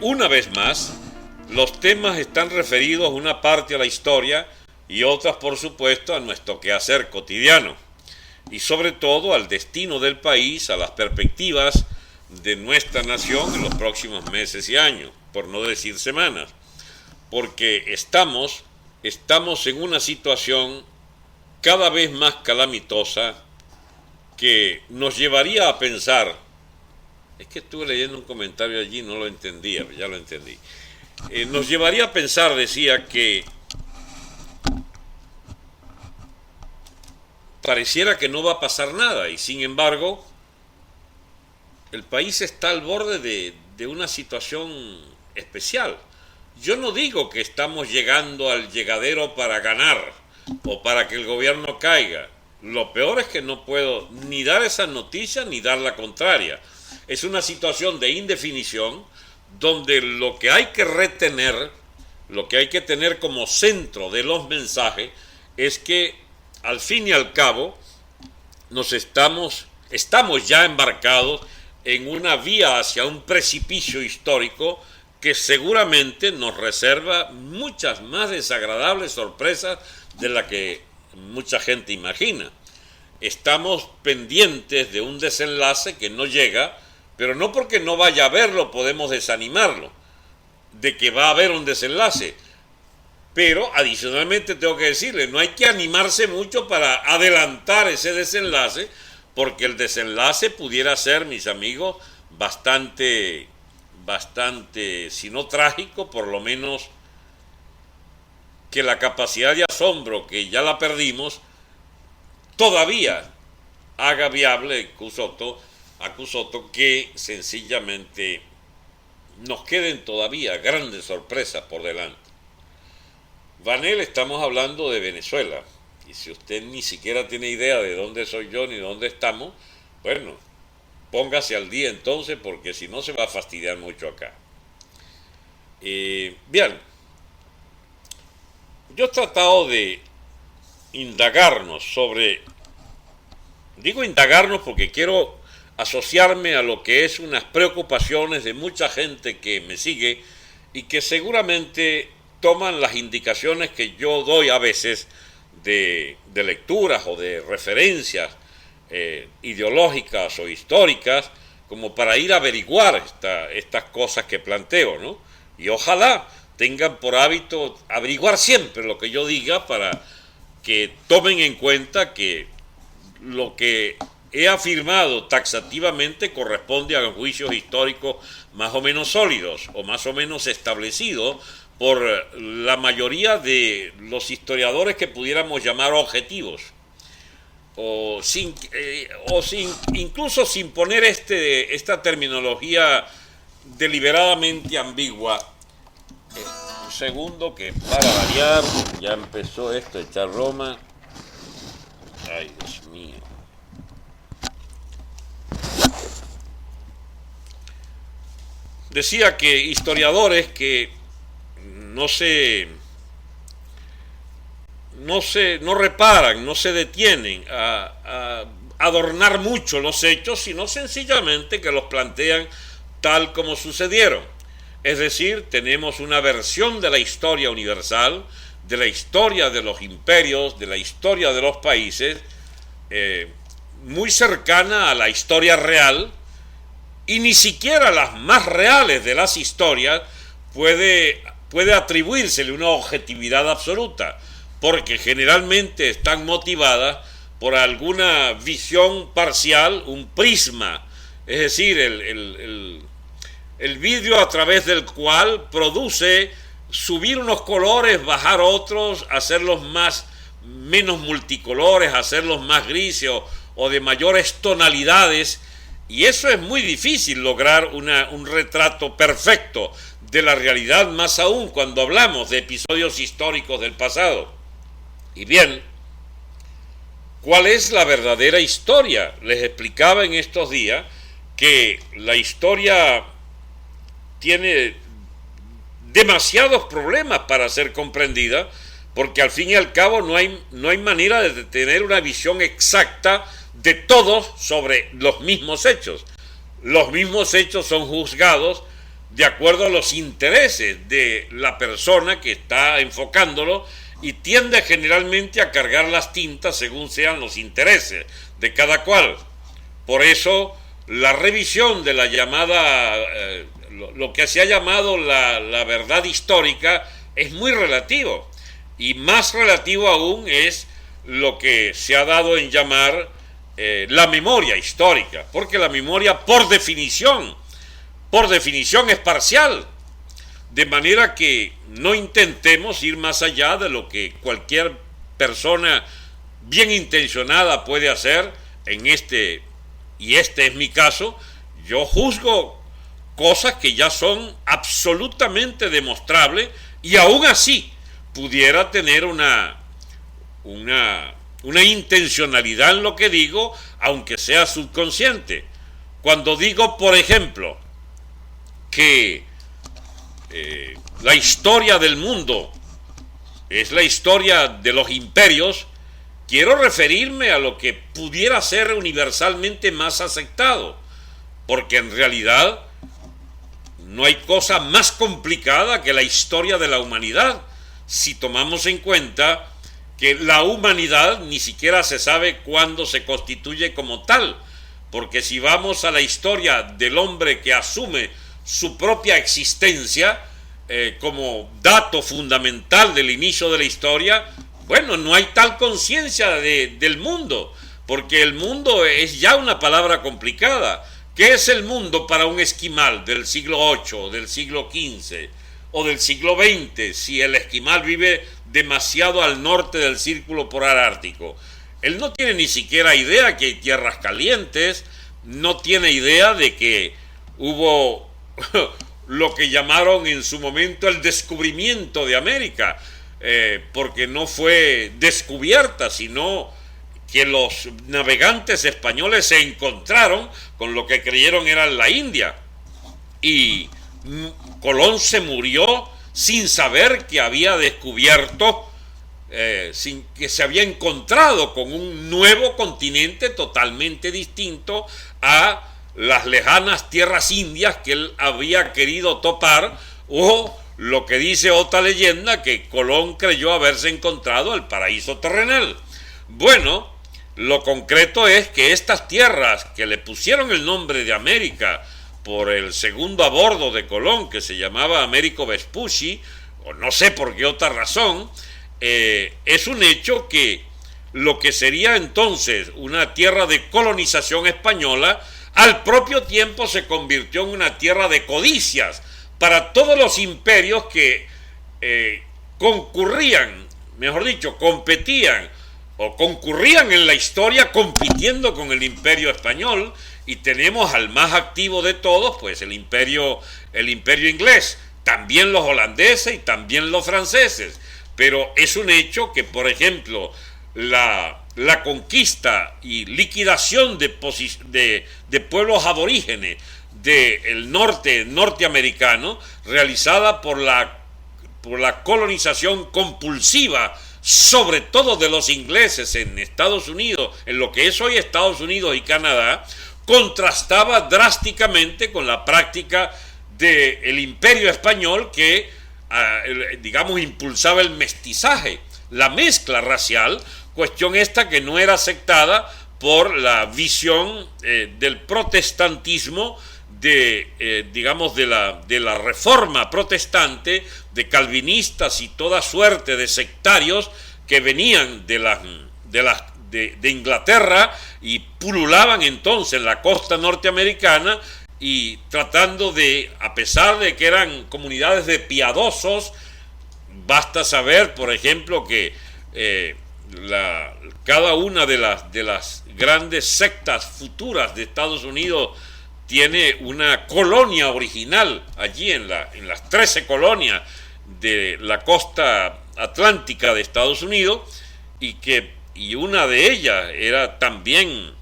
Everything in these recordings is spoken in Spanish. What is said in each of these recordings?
Una vez más, los temas están referidos una parte a la historia y otras, por supuesto, a nuestro quehacer cotidiano y sobre todo al destino del país, a las perspectivas de nuestra nación en los próximos meses y años, por no decir semanas, porque estamos en una situación cada vez más calamitosa que nos llevaría a pensar. Es que estuve leyendo un comentario allí, no lo entendía, ya lo entendí. Nos llevaría a pensar, decía, que pareciera que no va a pasar nada y sin embargo el país está al borde de una situación especial. Yo no digo que estamos llegando al llegadero para ganar o para que el gobierno caiga. Lo peor es que no puedo ni dar esa noticia ni dar la contraria. Es una situación de indefinición donde lo que hay que retener, lo que hay que tener como centro de los mensajes es que al fin y al cabo estamos ya embarcados en una vía hacia un precipicio histórico que seguramente nos reserva muchas más desagradables sorpresas de las que mucha gente imagina. Estamos pendientes de un desenlace que no llega, pero no porque no vaya a haberlo podemos desanimarlo, de que va a haber un desenlace. Pero adicionalmente tengo que decirle, no hay que animarse mucho para adelantar ese desenlace, porque el desenlace pudiera ser, mis amigos, bastante, si no trágico, por lo menos que la capacidad de asombro, que ya la perdimos, todavía haga viable a Cusotto que sencillamente nos queden todavía grandes sorpresas por delante. Vanel, estamos hablando de Venezuela, y si usted ni siquiera tiene idea de dónde soy yo ni de dónde estamos, bueno, póngase al día entonces, porque si no se va a fastidiar mucho acá. Bien, yo he tratado de indagarnos digo indagarnos porque quiero asociarme a lo que es unas preocupaciones de mucha gente que me sigue y que seguramente toman las indicaciones que yo doy a veces de lecturas o de referencias ideológicas o históricas como para ir a averiguar estas cosas que planteo, ¿no? Y ojalá tengan por hábito averiguar siempre lo que yo diga para que tomen en cuenta que lo que he afirmado taxativamente corresponde a juicios históricos más o menos sólidos o más o menos establecidos por la mayoría de los historiadores que pudiéramos llamar objetivos, incluso sin poner esta terminología deliberadamente ambigua. Un segundo, que para variar ya empezó esto, echar Roma. Ay, Dios mío. Decía que historiadores que no reparan, no se detienen a adornar mucho los hechos, sino sencillamente que los plantean tal como sucedieron. Es decir, tenemos una versión de la historia universal, de la historia de los imperios, de la historia de los países, muy cercana a la historia real, y ni siquiera las más reales de las historias puede atribuírsele una objetividad absoluta, porque generalmente están motivadas por alguna visión parcial, un prisma, es decir, el vidrio a través del cual produce subir unos colores, bajar otros, hacerlos menos multicolores, hacerlos más grises o de mayores tonalidades, y eso es muy difícil lograr un retrato perfecto de la realidad, más aún cuando hablamos de episodios históricos del pasado. Y bien, ¿cuál es la verdadera historia? Les explicaba en estos días que la historia tiene demasiados problemas para ser comprendida, porque al fin y al cabo no hay manera de tener una visión exacta de todos sobre los mismos hechos. Los mismos hechos son juzgados de acuerdo a los intereses de la persona que está enfocándolo y tiende generalmente a cargar las tintas según sean los intereses de cada cual. Por eso la revisión de la llamada, lo que se ha llamado la verdad histórica es muy relativo, y más relativo aún es lo que se ha dado en llamar la memoria histórica, porque la memoria por definición es parcial, de manera que no intentemos ir más allá de lo que cualquier persona bien intencionada puede hacer. Y este es mi caso, yo juzgo cosas que ya son absolutamente demostrables y aún así pudiera tener una intencionalidad en lo que digo, aunque sea subconsciente. Cuando digo, por ejemplo, que la historia del mundo es la historia de los imperios, quiero referirme a lo que pudiera ser universalmente más aceptado, porque en realidad no hay cosa más complicada que la historia de la humanidad, si tomamos en cuenta que la humanidad ni siquiera se sabe cuándo se constituye como tal, porque si vamos a la historia del hombre que asume su propia existencia como dato fundamental del inicio de la historia, bueno, no hay tal conciencia del mundo, porque el mundo es ya una palabra complicada. ¿Qué es el mundo para un esquimal del siglo VIII, del siglo XV o del siglo XX, si el esquimal vive demasiado al norte del círculo polar ártico? Él no tiene ni siquiera idea que hay tierras calientes, no tiene idea de que hubo lo que llamaron en su momento el descubrimiento de América, porque no fue descubierta, sino que los navegantes españoles se encontraron con lo que creyeron era la India, y Colón se murió sin saber que había descubierto, sin que se había encontrado con un nuevo continente totalmente distinto a las lejanas tierras indias que él había querido topar, o lo que dice otra leyenda, que Colón creyó haberse encontrado el paraíso terrenal. Bueno, lo concreto es que estas tierras que le pusieron el nombre de América por el segundo a bordo de Colón, que se llamaba Américo Vespucci, o no sé por qué otra razón, es un hecho que lo que sería entonces una tierra de colonización española, al propio tiempo se convirtió en una tierra de codicias para todos los imperios que competían o concurrían en la historia compitiendo con el imperio español. Y tenemos al más activo de todos, pues el imperio inglés, también los holandeses y también los franceses. Pero es un hecho que, por ejemplo, la conquista y liquidación de pueblos aborígenes del norte norteamericano, realizada por la colonización compulsiva, sobre todo de los ingleses en Estados Unidos, en lo que es hoy Estados Unidos y Canadá, contrastaba drásticamente con la práctica del imperio español que, digamos, impulsaba el mestizaje, la mezcla racial, cuestión esta que no era aceptada por la visión del protestantismo, digamos, de la reforma protestante, de calvinistas y toda suerte de sectarios que venían de Inglaterra y pululaban entonces en la costa norteamericana, y tratando de, a pesar de que eran comunidades de piadosos, basta saber, por ejemplo, que cada una de las grandes sectas futuras de Estados Unidos tiene una colonia original allí en las 13 colonias de la costa atlántica de Estados Unidos, y una de ellas era también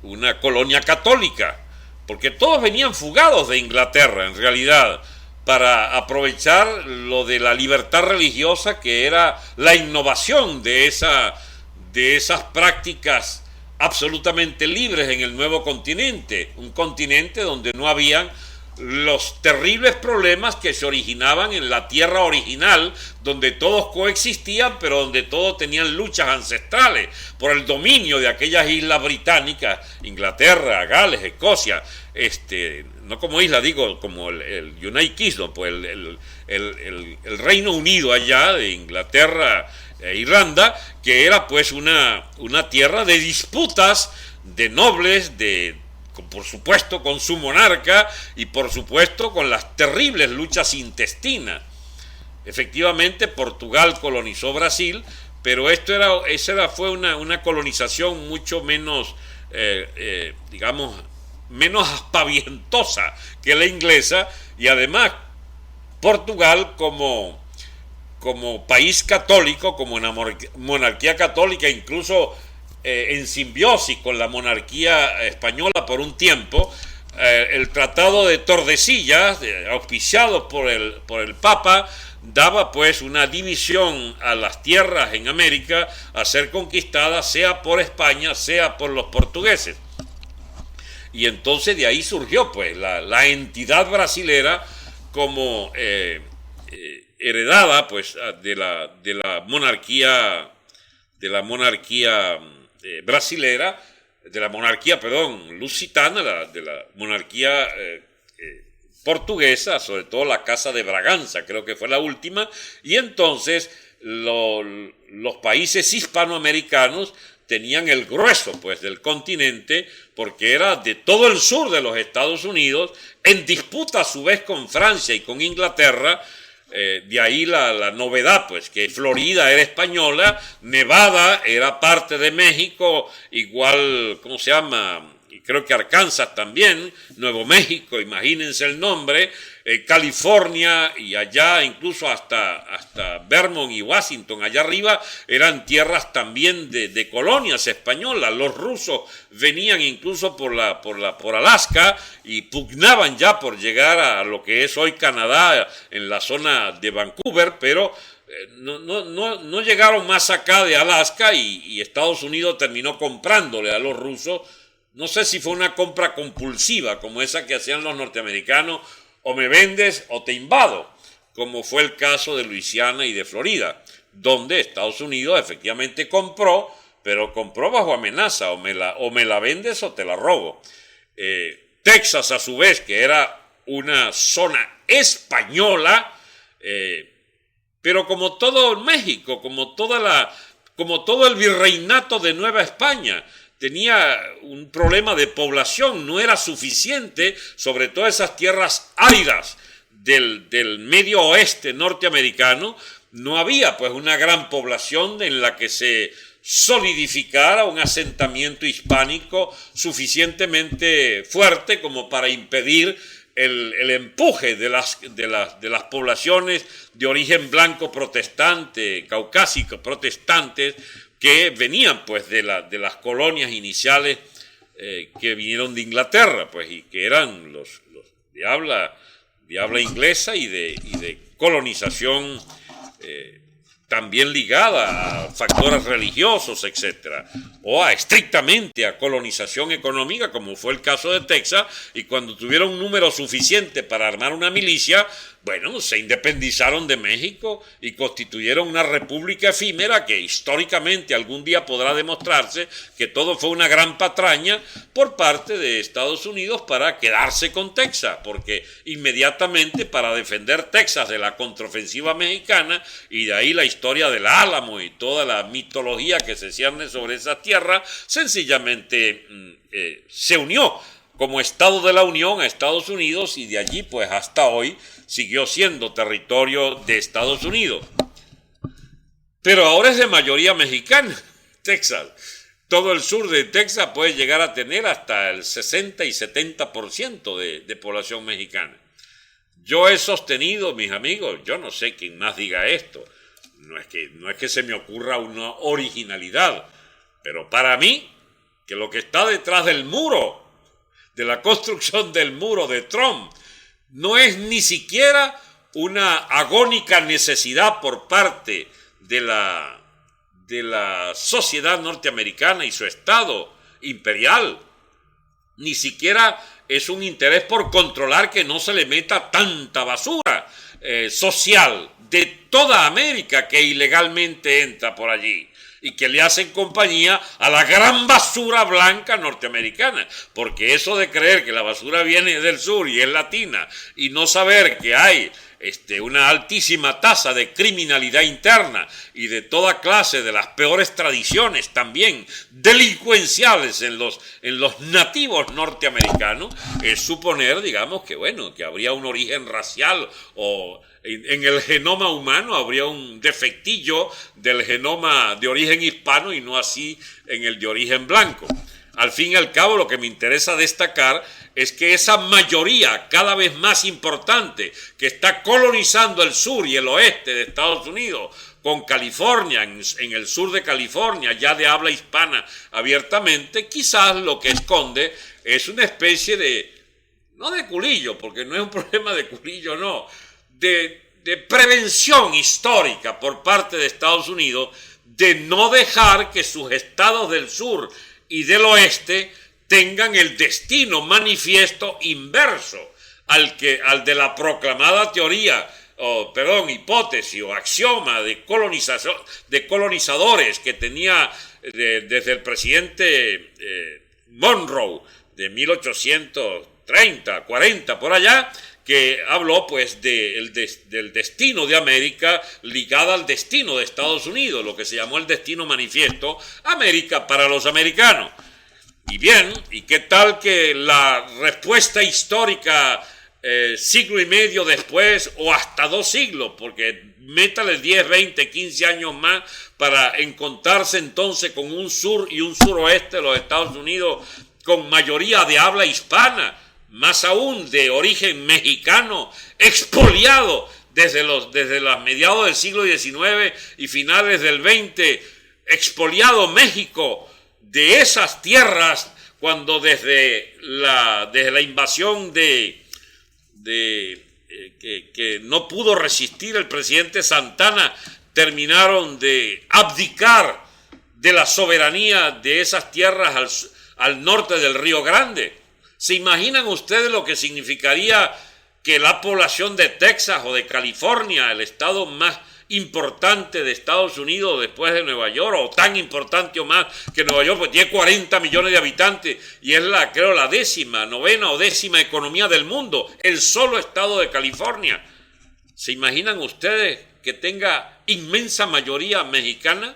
una colonia católica, porque todos venían fugados de Inglaterra en realidad para aprovechar lo de la libertad religiosa, que era la innovación de esas prácticas absolutamente libres en el nuevo continente, un continente donde no habían los terribles problemas que se originaban en la tierra original, donde todos coexistían, pero donde todos tenían luchas ancestrales por el dominio de aquellas islas británicas, Inglaterra, Gales, Escocia, no como isla, digo, como el United Kingdom, pues el Reino Unido allá de Inglaterra e Irlanda, que era pues una tierra de disputas de nobles, por supuesto con su monarca y por supuesto con las terribles luchas intestinas. Efectivamente Portugal colonizó Brasil, pero fue una colonización mucho menos, digamos, menos aspavientosa que la inglesa, y además Portugal como país católico, como una monarquía católica, incluso en simbiosis con la monarquía española por un tiempo, el Tratado de Tordesillas, auspiciado por el Papa, daba pues una división a las tierras en América a ser conquistadas, sea por España, sea por los portugueses. Y entonces de ahí surgió pues la entidad brasilera como heredada pues de la monarquía brasilera, de la monarquía, perdón, lusitana, de la monarquía portuguesa, sobre todo la Casa de Braganza, creo que fue la última, y entonces los países hispanoamericanos tenían el grueso pues del continente, porque era de todo el sur de los Estados Unidos, en disputa a su vez con Francia y con Inglaterra. De ahí la novedad, pues, que Florida era española, Nevada era parte de México, igual, ¿cómo se llama? Y creo que Arkansas también, Nuevo México, imagínense el nombre, California y allá incluso hasta Vermont y Washington, allá arriba eran tierras también de colonias españolas. Los rusos venían incluso por Alaska y pugnaban ya por llegar a lo que es hoy Canadá en la zona de Vancouver, pero no llegaron más acá de Alaska, y Estados Unidos terminó comprándole a los rusos. No sé si fue una compra compulsiva como esa que hacían los norteamericanos, o me vendes o te invado, como fue el caso de Luisiana y de Florida, donde Estados Unidos efectivamente compró, pero compró bajo amenaza: o me la vendes o te la robo. Texas, a su vez, que era una zona española, pero como todo México, como todo el virreinato de Nueva España, tenía un problema de población, no era suficiente, sobre todo esas tierras áridas del medio oeste norteamericano, no había pues una gran población en la que se solidificara un asentamiento hispánico suficientemente fuerte como para impedir el empuje de las poblaciones de origen blanco protestante, caucásico protestantes, que venían pues de las colonias iniciales que vinieron de Inglaterra, pues, y que eran los de habla inglesa y de colonización también ligada a factores religiosos, etcétera, o estrictamente a colonización económica, como fue el caso de Texas, y cuando tuvieron un número suficiente para armar una milicia, bueno, se independizaron de México y constituyeron una república efímera que históricamente algún día podrá demostrarse que todo fue una gran patraña por parte de Estados Unidos para quedarse con Texas, porque inmediatamente para defender Texas de la contraofensiva mexicana, y de ahí la historia del Álamo y toda la mitología que se cierne sobre esa tierra, sencillamente se unió como Estado de la Unión a Estados Unidos, y de allí pues hasta hoy siguió siendo territorio de Estados Unidos. Pero ahora es de mayoría mexicana, Texas. Todo el sur de Texas puede llegar a tener hasta el 60 y 70% de población mexicana. Yo he sostenido, mis amigos, yo no sé quién más diga esto, no es que se me ocurra una originalidad, pero para mí, que lo que está detrás del muro, de la construcción del muro de Trump, no es ni siquiera una agónica necesidad por parte de la sociedad norteamericana y su Estado imperial. Ni siquiera es un interés por controlar que no se le meta tanta basura social de toda América que ilegalmente entra por allí y que le hacen compañía a la gran basura blanca norteamericana, porque eso de creer que la basura viene del sur y es latina y no saber que hay una altísima tasa de criminalidad interna y de toda clase de las peores tradiciones también delincuenciales en los nativos norteamericanos, es suponer, digamos, que bueno, que habría un origen racial o en el genoma humano habría un defectillo del genoma de origen hispano y no así en el de origen blanco. Al fin y al cabo, lo que me interesa destacar es que esa mayoría cada vez más importante que está colonizando el sur y el oeste de Estados Unidos, con California, en el sur de California, ya de habla hispana abiertamente, quizás lo que esconde es una especie de, no de culillo, porque no es un problema de culillo, no, de prevención histórica por parte de Estados Unidos de no dejar que sus estados del sur y del oeste tengan el destino manifiesto inverso al de la proclamada teoría, hipótesis o axioma de colonizadores que tenía desde el presidente Monroe de 1830, 40 por allá, que habló pues del destino de América ligada al destino de Estados Unidos, lo que se llamó el destino manifiesto, América para los americanos. Y bien, ¿y qué tal que la respuesta histórica siglo y medio después o hasta 2 siglos, porque métale 10, 20, 15 años más para encontrarse entonces con un sur y un suroeste de los Estados Unidos con mayoría de habla hispana, más aún de origen mexicano, expoliado desde los mediados del siglo XIX y finales del XX, expoliado México de esas tierras cuando desde la invasión que no pudo resistir el presidente Santana, terminaron de abdicar de la soberanía de esas tierras al norte del Río Grande. ¿Se imaginan ustedes lo que significaría que la población de Texas o de California, el estado más importante de Estados Unidos después de Nueva York, o tan importante o más que Nueva York, pues tiene 40 millones de habitantes y es la 9ª o 10ª economía del mundo, el solo estado de California? ¿Se imaginan ustedes que tenga inmensa mayoría mexicana?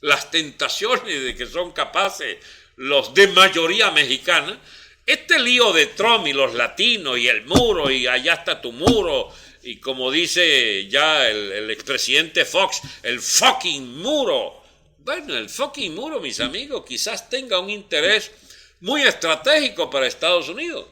Las tentaciones de que son capaces los de mayoría mexicana. Este lío de Trump y los latinos y el muro y allá está tu muro y como dice ya el expresidente Fox, el fucking muro. Bueno, el fucking muro, mis amigos, quizás tenga un interés muy estratégico para Estados Unidos,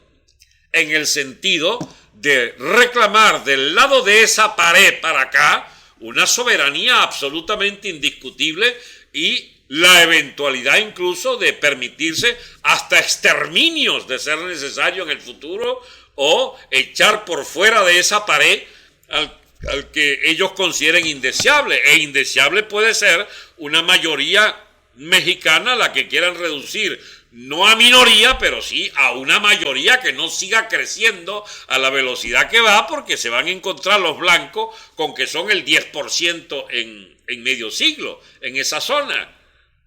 en el sentido de reclamar del lado de esa pared para acá una soberanía absolutamente indiscutible y la eventualidad incluso de permitirse hasta exterminios de ser necesario en el futuro o echar por fuera de esa pared al que ellos consideren indeseable. E indeseable puede ser una mayoría mexicana la que quieran reducir, no a minoría, pero sí a una mayoría que no siga creciendo a la velocidad que va, porque se van a encontrar los blancos con que son el 10% en medio siglo en esa zona.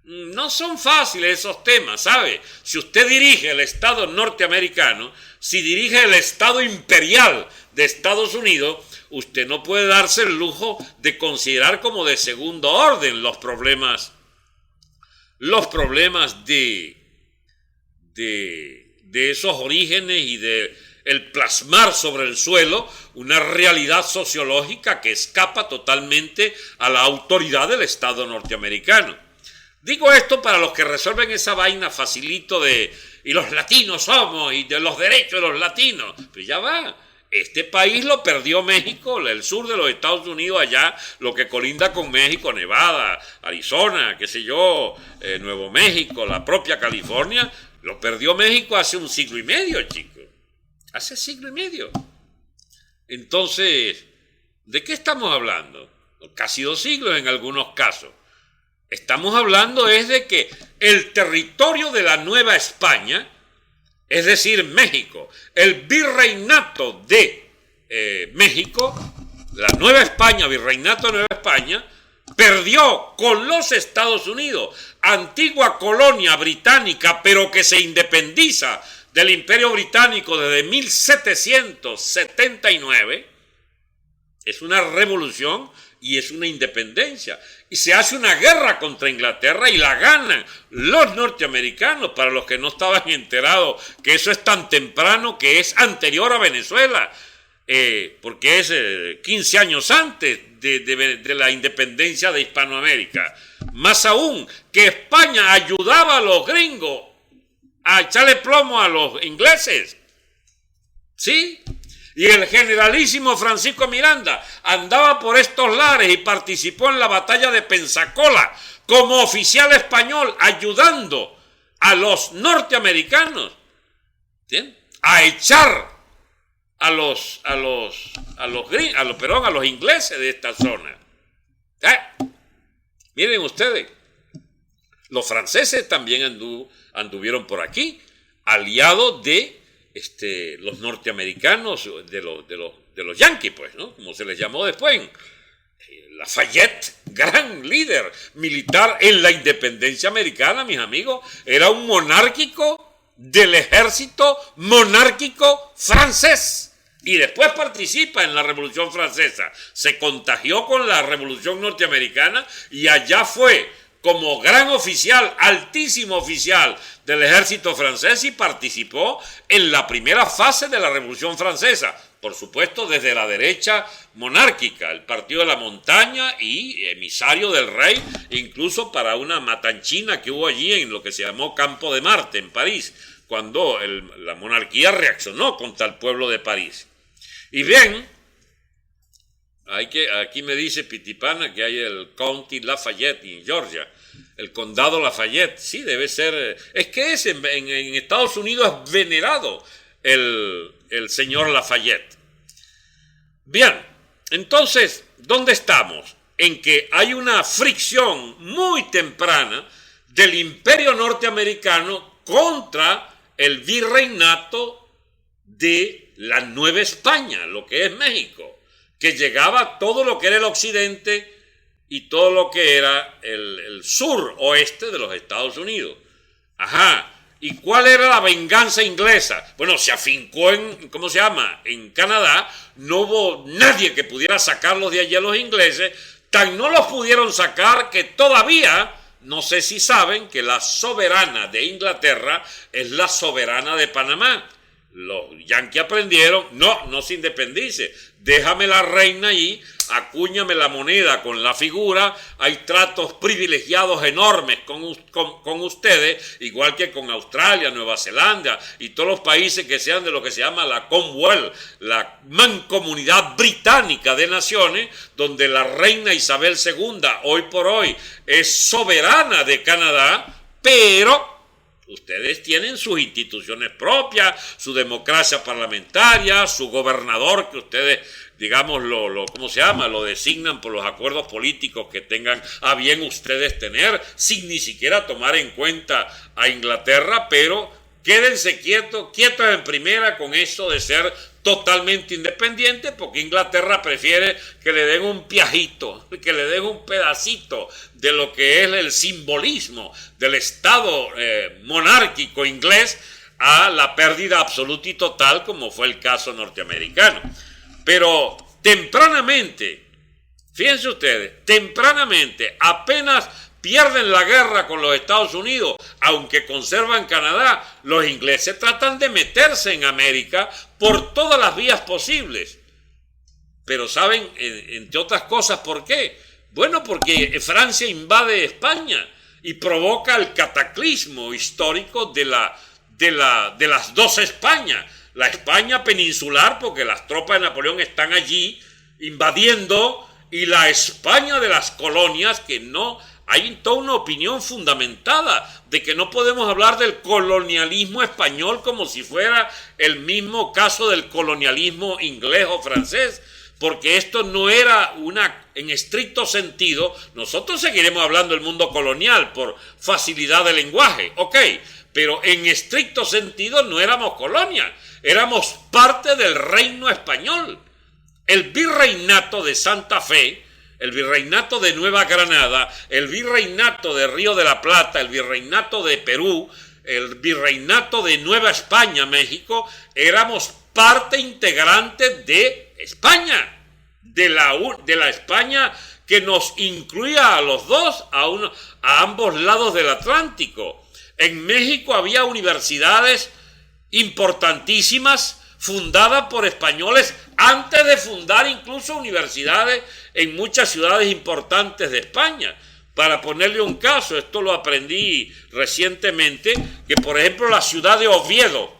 No son fáciles esos temas, ¿sabe? Si usted dirige el Estado norteamericano, si dirige el Estado imperial de Estados Unidos, usted no puede darse el lujo de considerar como de segundo orden los problemas de esos orígenes y de el plasmar sobre el suelo una realidad sociológica que escapa totalmente a la autoridad del Estado norteamericano. Digo esto para los que resuelven esa vaina facilito y los latinos somos, y de los derechos de los latinos. Pues ya va, este país lo perdió México, el sur de los Estados Unidos, allá, lo que colinda con México, Nevada, Arizona, qué sé yo, Nuevo México, la propia California, lo perdió México hace 1 siglo y medio, chicos. Hace 1 siglo y medio. Entonces, ¿de qué estamos hablando? Casi 2 siglos en algunos casos. Estamos hablando es de que el territorio de la Nueva España, es decir, México, el virreinato de México, la Nueva España, virreinato de Nueva España, perdió con los Estados Unidos, antigua colonia británica, pero que se independiza del Imperio Británico desde 1779, es una revolución y es una independencia. Y se hace una guerra contra Inglaterra y la ganan los norteamericanos, para los que no estaban enterados que eso es tan temprano, que es anterior a Venezuela, porque es 15 años antes de la independencia de Hispanoamérica. Más aún, que España ayudaba a los gringos a echarle plomo a los ingleses. ¿Sí? Y el generalísimo Francisco Miranda andaba por estos lares y participó en la batalla de Pensacola como oficial español, ayudando a los norteamericanos, ¿sí?, a echar a los ingleses de esta zona. Miren ustedes, los franceses también anduvieron por aquí, aliados de los norteamericanos, de los yanquis, pues, ¿no? Como se les llamó después. Lafayette, gran líder militar en la independencia americana, mis amigos, era un monárquico del ejército monárquico francés. Y después participa en la Revolución Francesa. Se contagió con la Revolución Norteamericana y allá fue como gran oficial, altísimo oficial del ejército francés, y participó en la primera fase de la Revolución Francesa. Por supuesto, desde la derecha monárquica, el Partido de la Montaña, y emisario del rey, incluso para una matanchina que hubo allí en lo que se llamó Campo de Marte, en París, cuando la monarquía reaccionó contra el pueblo de París. Y bien, aquí me dice Pitipana que hay el County Lafayette en Georgia, el condado Lafayette. Sí, debe ser. Es que en Estados Unidos es venerado el señor Lafayette. Bien, entonces, ¿dónde estamos? En que hay una fricción muy temprana del imperio norteamericano contra el virreinato de la Nueva España, lo que es México, que llegaba todo lo que era el occidente y todo lo que era el sur oeste de los Estados Unidos. Ajá. ¿Y cuál era la venganza inglesa? Bueno, se afincó en Canadá. No hubo nadie que pudiera sacarlos de allí a los ingleses. Tan no los pudieron sacar que todavía, no sé si saben, que la soberana de Inglaterra es la soberana de Panamá. Los yanquis aprendieron, no se independice, déjame la reina allí, acúñame la moneda con la figura, hay tratos privilegiados enormes con ustedes, igual que con Australia, Nueva Zelanda y todos los países que sean de lo que se llama la Commonwealth, la mancomunidad británica de naciones, donde la reina Isabel II, hoy por hoy, es soberana de Canadá, pero ustedes tienen sus instituciones propias, su democracia parlamentaria, su gobernador que ustedes, digamos, lo designan por los acuerdos políticos que tengan a bien ustedes tener, sin ni siquiera tomar en cuenta a Inglaterra, pero quédense quietos en primera con eso de ser totalmente independiente, porque Inglaterra prefiere que le den un piajito, que le den un pedacito de lo que es el simbolismo del Estado monárquico inglés a la pérdida absoluta y total, como fue el caso norteamericano. Pero tempranamente, fíjense ustedes, apenas pierden la guerra con los Estados Unidos, aunque conservan Canadá, los ingleses tratan de meterse en América por todas las vías posibles. Pero ¿saben, entre otras cosas, por qué? Bueno, porque Francia invade España y provoca el cataclismo histórico de las dos Españas. La España peninsular, porque las tropas de Napoleón están allí invadiendo, y la España de las colonias, que no. Hay toda una opinión fundamentada de que no podemos hablar del colonialismo español como si fuera el mismo caso del colonialismo inglés o francés, porque esto no era en estricto sentido, nosotros seguiremos hablando del mundo colonial por facilidad de lenguaje, ok, pero en estricto sentido no éramos colonia, éramos parte del reino español. El virreinato de Santa Fe, el virreinato de Nueva Granada, el virreinato de Río de la Plata, el virreinato de Perú, el virreinato de Nueva España, México, éramos parte integrante de España, de la España que nos incluía a los dos, a ambos lados del Atlántico. En México había universidades importantísimas fundadas por españoles antes de fundar incluso universidades en muchas ciudades importantes de España. Para ponerle un caso, esto lo aprendí recientemente, que por ejemplo la ciudad de Oviedo,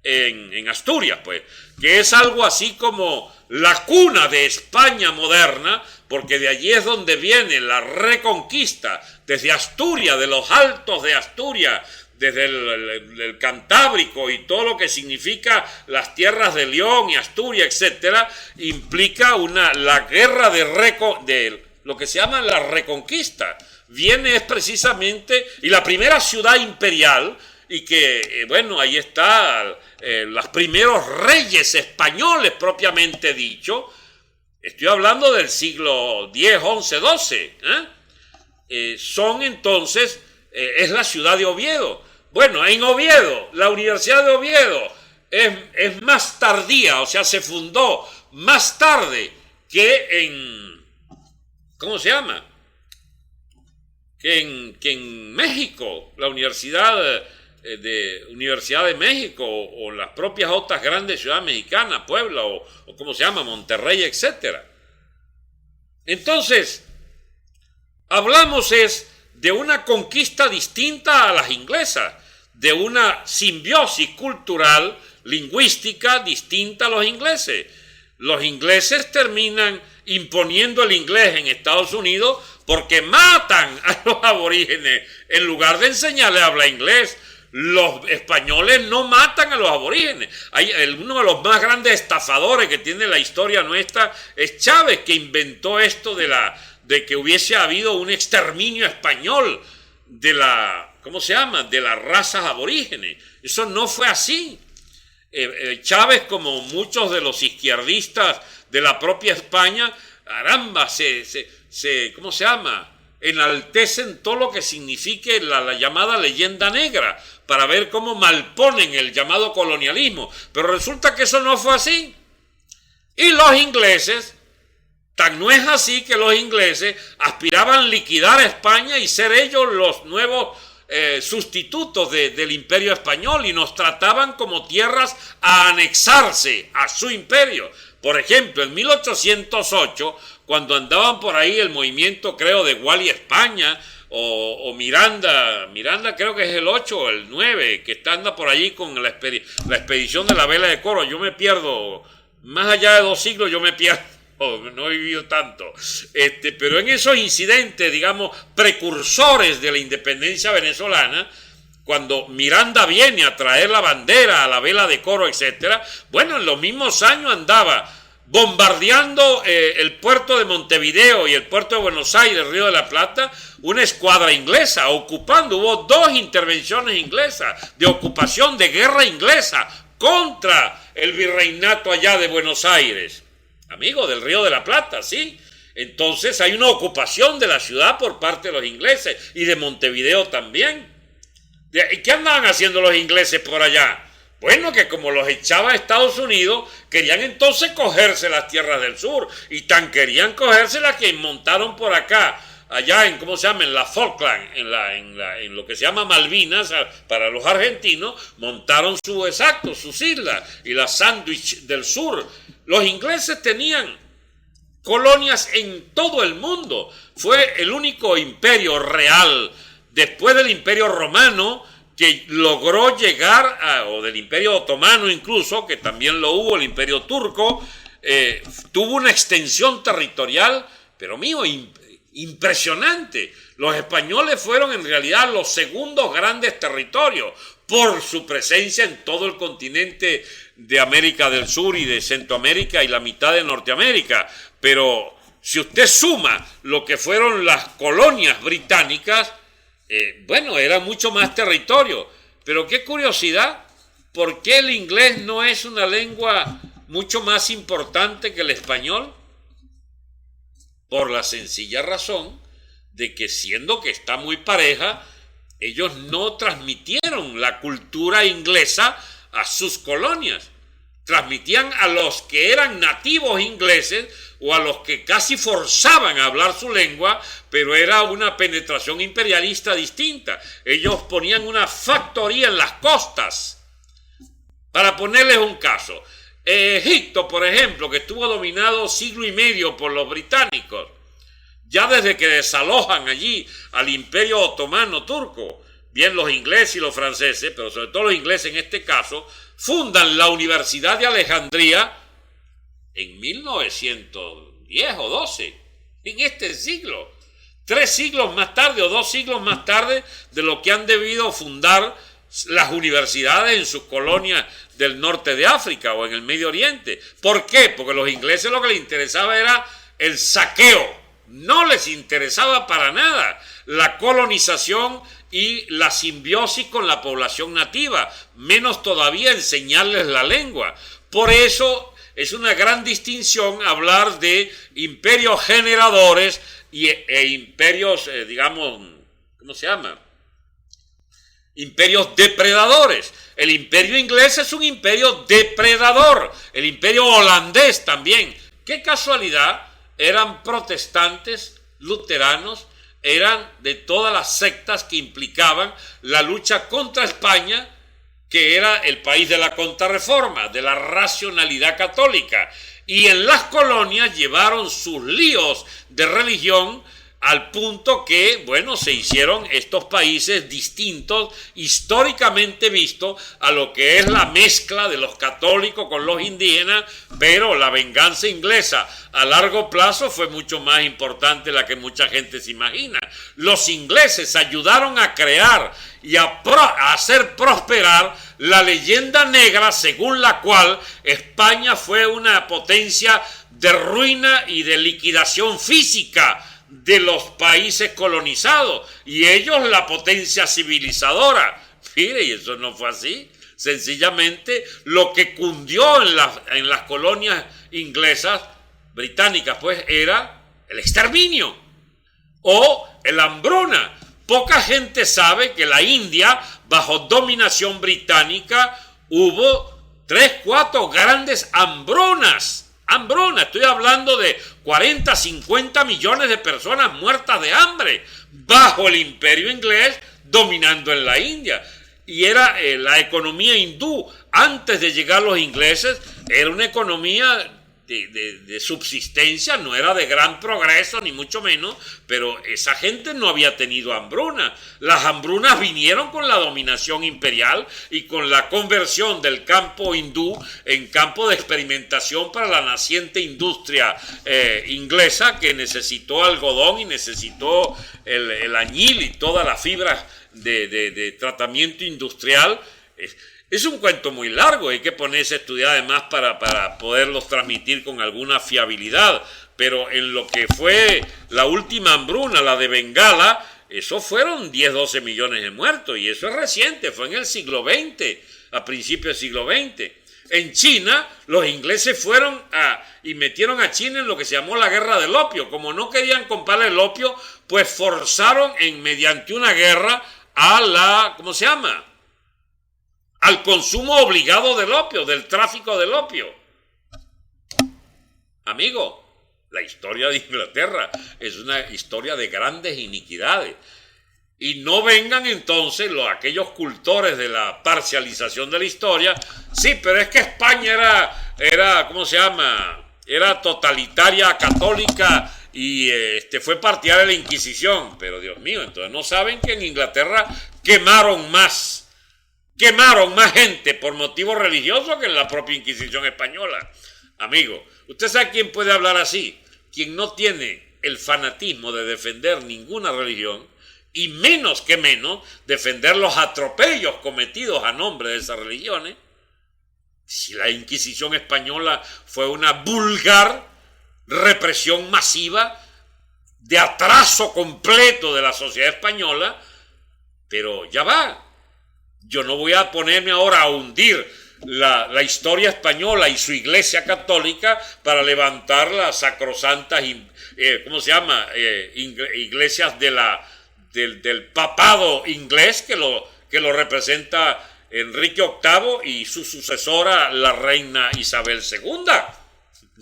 en Asturias, pues, que es algo así como la cuna de España moderna, porque de allí es donde viene la reconquista, desde Asturias, de los altos de Asturias, desde el Cantábrico y todo lo que significa las tierras de León y Asturias, etcétera, implica la guerra de lo que se llama la reconquista. Es precisamente, y la primera ciudad imperial, y que, bueno, ahí está los primeros reyes españoles propiamente dicho. Estoy hablando del siglo X, XI, XII. Son entonces, es la ciudad de Oviedo. Bueno, en Oviedo, la Universidad de Oviedo es más tardía, o sea, se fundó más tarde que en, ¿cómo se llama? Que en México, la Universidad de México, o las propias otras grandes ciudades mexicanas, Puebla, o ¿cómo se llama? Monterrey, etcétera. Entonces, hablamos de una conquista distinta a las inglesas, de una simbiosis cultural, lingüística distinta a los ingleses. Los ingleses terminan imponiendo el inglés en Estados Unidos porque matan a los aborígenes en lugar de enseñarles a hablar inglés. Los españoles no matan a los aborígenes. Uno de los más grandes estafadores que tiene la historia nuestra es Chávez, que inventó esto de que hubiese habido un exterminio español de ¿cómo se llama? De las razas aborígenes. Eso no fue así. Chávez, como muchos de los izquierdistas de la propia España, caramba, ¿cómo se llama? Enaltecen todo lo que signifique la llamada leyenda negra para ver cómo malponen el llamado colonialismo. Pero resulta que eso no fue así. Y los ingleses, tan no es así que los ingleses aspiraban a liquidar a España y ser ellos los nuevos sustitutos del imperio español, y nos trataban como tierras a anexarse a su imperio. Por ejemplo, en 1808, cuando andaban por ahí el movimiento, creo, de Wally España, o Miranda creo que es el 8 o el 9, que anda por allí con la expedición de la vela de Coro. Yo me pierdo, más allá de 2 siglos yo me pierdo, no he vivido tanto. Pero en esos incidentes, digamos, precursores de la independencia venezolana, cuando Miranda viene a traer la bandera, a la vela de Coro, etcétera, bueno, en los mismos años andaba bombardeando el puerto de Montevideo y el puerto de Buenos Aires, Río de la Plata, una escuadra inglesa ocupando. Hubo 2 intervenciones inglesas de ocupación, de guerra inglesa contra el virreinato allá de Buenos Aires, amigo, del Río de la Plata, ¿sí? Entonces hay una ocupación de la ciudad por parte de los ingleses y de Montevideo también. ¿Y qué andaban haciendo los ingleses por allá? Bueno, que como los echaba a Estados Unidos, querían entonces cogerse las tierras del sur, y tan querían cogérselas que montaron por acá, allá en, ¿cómo se llama?, en la Falkland, en lo que se llama Malvinas, para los argentinos, montaron sus islas, y la Sandwich del Sur. Los ingleses tenían colonias en todo el mundo. Fue el único imperio real, después del Imperio Romano, que logró llegar o del Imperio Otomano incluso, que también lo hubo, el Imperio Turco, tuvo una extensión territorial, pero impresionante. Los españoles fueron en realidad los segundos grandes territorios por su presencia en todo el continente de América del Sur y de Centroamérica y la mitad de Norteamérica. Pero si usted suma lo que fueron las colonias británicas, bueno, era mucho más territorio. Pero qué curiosidad, ¿por qué el inglés no es una lengua mucho más importante que el español? Por la sencilla razón de que, siendo que está muy pareja, ellos no transmitieron la cultura inglesa a sus colonias. Transmitían a los que eran nativos ingleses o a los que casi forzaban a hablar su lengua, pero era una penetración imperialista distinta. Ellos ponían una factoría en las costas. Para ponerles un caso, Egipto, por ejemplo, que estuvo dominado siglo y medio por los británicos, ya desde que desalojan allí al Imperio Otomano Turco, bien los ingleses y los franceses, pero sobre todo los ingleses en este caso, fundan la Universidad de Alejandría en 1910 o 12, en este siglo, 3 siglos más tarde o 2 siglos más tarde de lo que han debido fundar las universidades en sus colonias del norte de África o en el Medio Oriente. ¿Por qué? Porque a los ingleses lo que les interesaba era el saqueo, no les interesaba para nada la colonización y la simbiosis con la población nativa, menos todavía enseñarles la lengua. Por eso es una gran distinción hablar de imperios generadores e imperios, digamos, ¿cómo se llama? Imperios depredadores. El imperio inglés es un imperio depredador, el imperio holandés también. ¡Qué casualidad! Eran protestantes, luteranos, eran de todas las sectas que implicaban la lucha contra España, que era el país de la contrarreforma, de la racionalidad católica. Y en las colonias llevaron sus líos de religión al punto que, bueno, se hicieron estos países distintos, históricamente vistos, a lo que es la mezcla de los católicos con los indígenas, pero la venganza inglesa a largo plazo fue mucho más importante de la que mucha gente se imagina. Los ingleses ayudaron a crear y a hacer prosperar la leyenda negra según la cual España fue una potencia de ruina y de liquidación física de los países colonizados, y ellos la potencia civilizadora. Mire, y eso no fue así. Sencillamente lo que cundió en las colonias inglesas, británicas, pues era el exterminio o la hambruna. Poca gente sabe que la India, bajo dominación británica, hubo 3, 4 grandes hambrunas. Hambruna, estoy hablando de 40, 50 millones de personas muertas de hambre bajo el imperio inglés dominando en la India. Y era la economía hindú, antes de llegar los ingleses, era una economía de subsistencia, no era de gran progreso, ni mucho menos, pero esa gente no había tenido hambruna. Las hambrunas vinieron con la dominación imperial y con la conversión del campo hindú en campo de experimentación para la naciente industria inglesa, que necesitó algodón y necesitó el añil y todas las fibras de tratamiento industrial. Es un cuento muy largo, hay que ponerse a estudiar además para poderlos transmitir con alguna fiabilidad, pero en lo que fue la última hambruna, la de Bengala, eso fueron 10, 12 millones de muertos, y eso es reciente, fue en el siglo XX, a principios del siglo XX. En China, los ingleses fueron y metieron a China en lo que se llamó la guerra del opio. Como no querían comprar el opio, pues forzaron mediante una guerra ¿cómo se llama?, al consumo obligado del opio, del tráfico del opio. Amigo, la historia de Inglaterra es una historia de grandes iniquidades. Y no vengan entonces aquellos cultores de la parcialización de la historia. Sí, pero es que España era ¿cómo se llama?, era totalitaria, católica y fue partidaria de la Inquisición. Pero Dios mío, entonces no saben que en Inglaterra quemaron más gente por motivos religiosos que en la propia Inquisición española. Amigo, ¿usted sabe quién puede hablar así? Quien no tiene el fanatismo de defender ninguna religión, y menos que menos defender los atropellos cometidos a nombre de esas religiones. Si la Inquisición española fue una vulgar represión masiva de atraso completo de la sociedad española, pero ya va. Yo no voy a ponerme ahora a hundir la historia española y su iglesia católica para levantar las sacrosantas, iglesias del papado inglés que lo representa Enrique VIII y su sucesora, la reina Isabel II.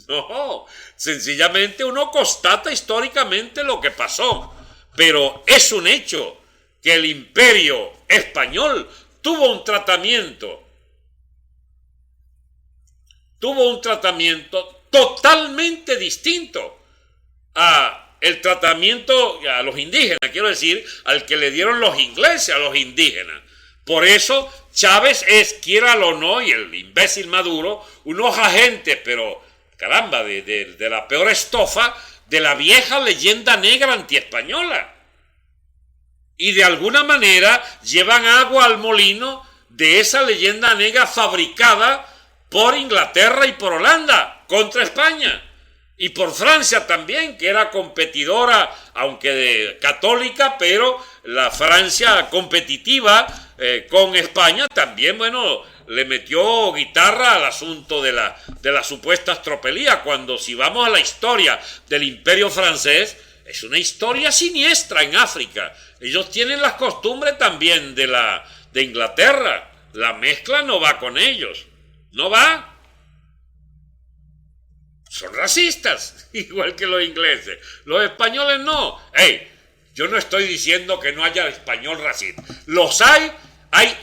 No, sencillamente uno constata históricamente lo que pasó, pero es un hecho que el imperio español tuvo un tratamiento totalmente distinto a el tratamiento a los indígenas, quiero decir, al que le dieron los ingleses a los indígenas. Por eso Chávez es, quiéralo o no, y el imbécil Maduro, unos agentes, pero caramba, de la peor estofa de la vieja leyenda negra antiespañola. Y de alguna manera llevan agua al molino de esa leyenda negra fabricada por Inglaterra y por Holanda contra España. Y por Francia también, que era competidora, aunque católica, pero la Francia competitiva con España también, bueno, le metió guitarra al asunto de la supuesta tropelía, cuando si vamos a la historia del imperio francés, es una historia siniestra en África. Ellos tienen las costumbres también de Inglaterra. La mezcla no va con ellos, no va. Son racistas, igual que los ingleses. Los españoles no. Yo no estoy diciendo que no haya español racista. Los hay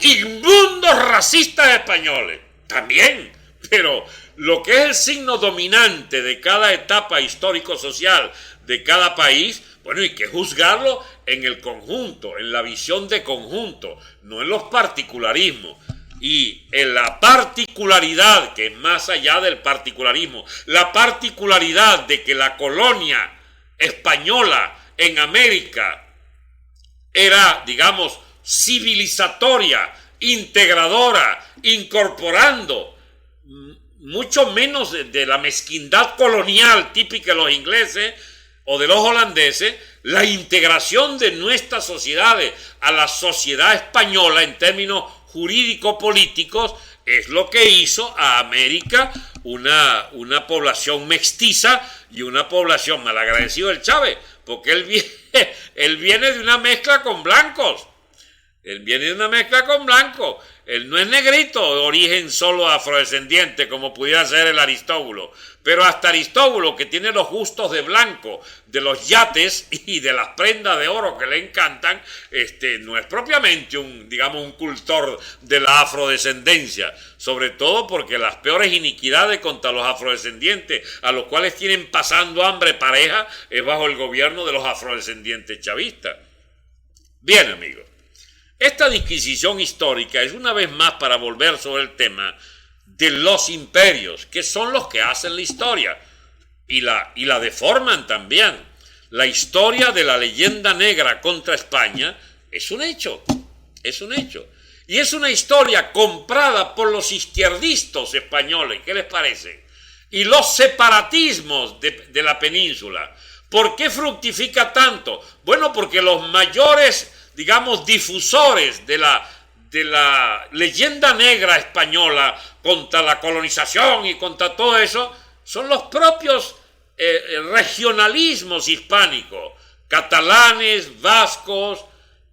inmundos racistas españoles, también. Pero lo que es el signo dominante de cada etapa histórico-social de cada país, bueno, hay que juzgarlo en el conjunto, en la visión de conjunto, no en los particularismos. Y en la particularidad, que es más allá del particularismo, la particularidad de que la colonia española en América era, digamos, civilizatoria, integradora, incorporando mucho menos de la mezquindad colonial típica de los ingleses o de los holandeses, la integración de nuestras sociedades a la sociedad española en términos jurídico-políticos es lo que hizo a América una población mestiza y una población malagradecida del Chávez, porque él viene de una mezcla con blancos. Él no es negrito de origen solo afrodescendiente, como pudiera ser el Aristóbulo. Pero hasta Aristóbulo, que tiene los gustos de blanco, de los yates y de las prendas de oro que le encantan, no es propiamente un cultor de la afrodescendencia. Sobre todo porque las peores iniquidades contra los afrodescendientes, a los cuales tienen pasando hambre pareja, es bajo el gobierno de los afrodescendientes chavistas. Bien, amigos. Esta disquisición histórica es una vez más para volver sobre el tema de los imperios, que son los que hacen la historia y la deforman también. La historia de la leyenda negra contra España es un hecho. Y es una historia comprada por los izquierdistas españoles, ¿qué les parece? Y los separatismos de la península. ¿Por qué fructifica tanto? Bueno, porque los mayores, digamos, difusores de la leyenda negra española contra la colonización y contra todo eso son los propios regionalismos hispánicos, catalanes, vascos,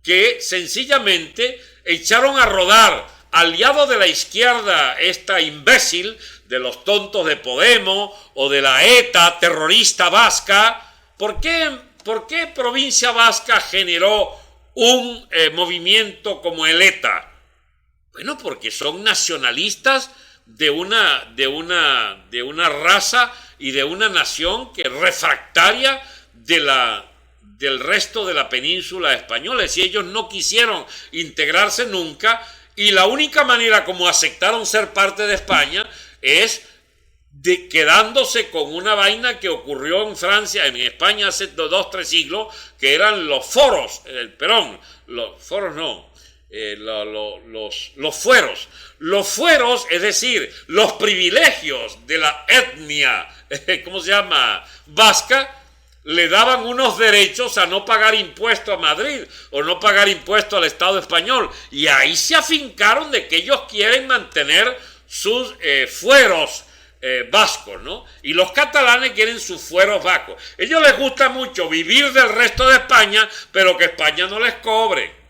que sencillamente echaron a rodar, aliados de la izquierda, esta imbécil de los tontos de Podemos o de la ETA terrorista vasca. ¿Por qué Provincia Vasca generó un movimiento como el ETA? Bueno, porque son nacionalistas de una raza y de una nación que es refractaria del resto de la península española. Si ellos no quisieron integrarse nunca, y la única manera como aceptaron ser parte de España es quedándose con una vaina que ocurrió en Francia, en España hace 2-3 siglos, que eran los foros, los foros no, los fueros. Los fueros, es decir, los privilegios de la etnia, vasca, le daban unos derechos a no pagar impuesto a Madrid o no pagar impuesto al Estado español. Y ahí se afincaron de que ellos quieren mantener sus fueros vascos, ¿no? Y los catalanes quieren sus fueros vascos. Ellos les gusta mucho vivir del resto de España, pero que España no les cobre.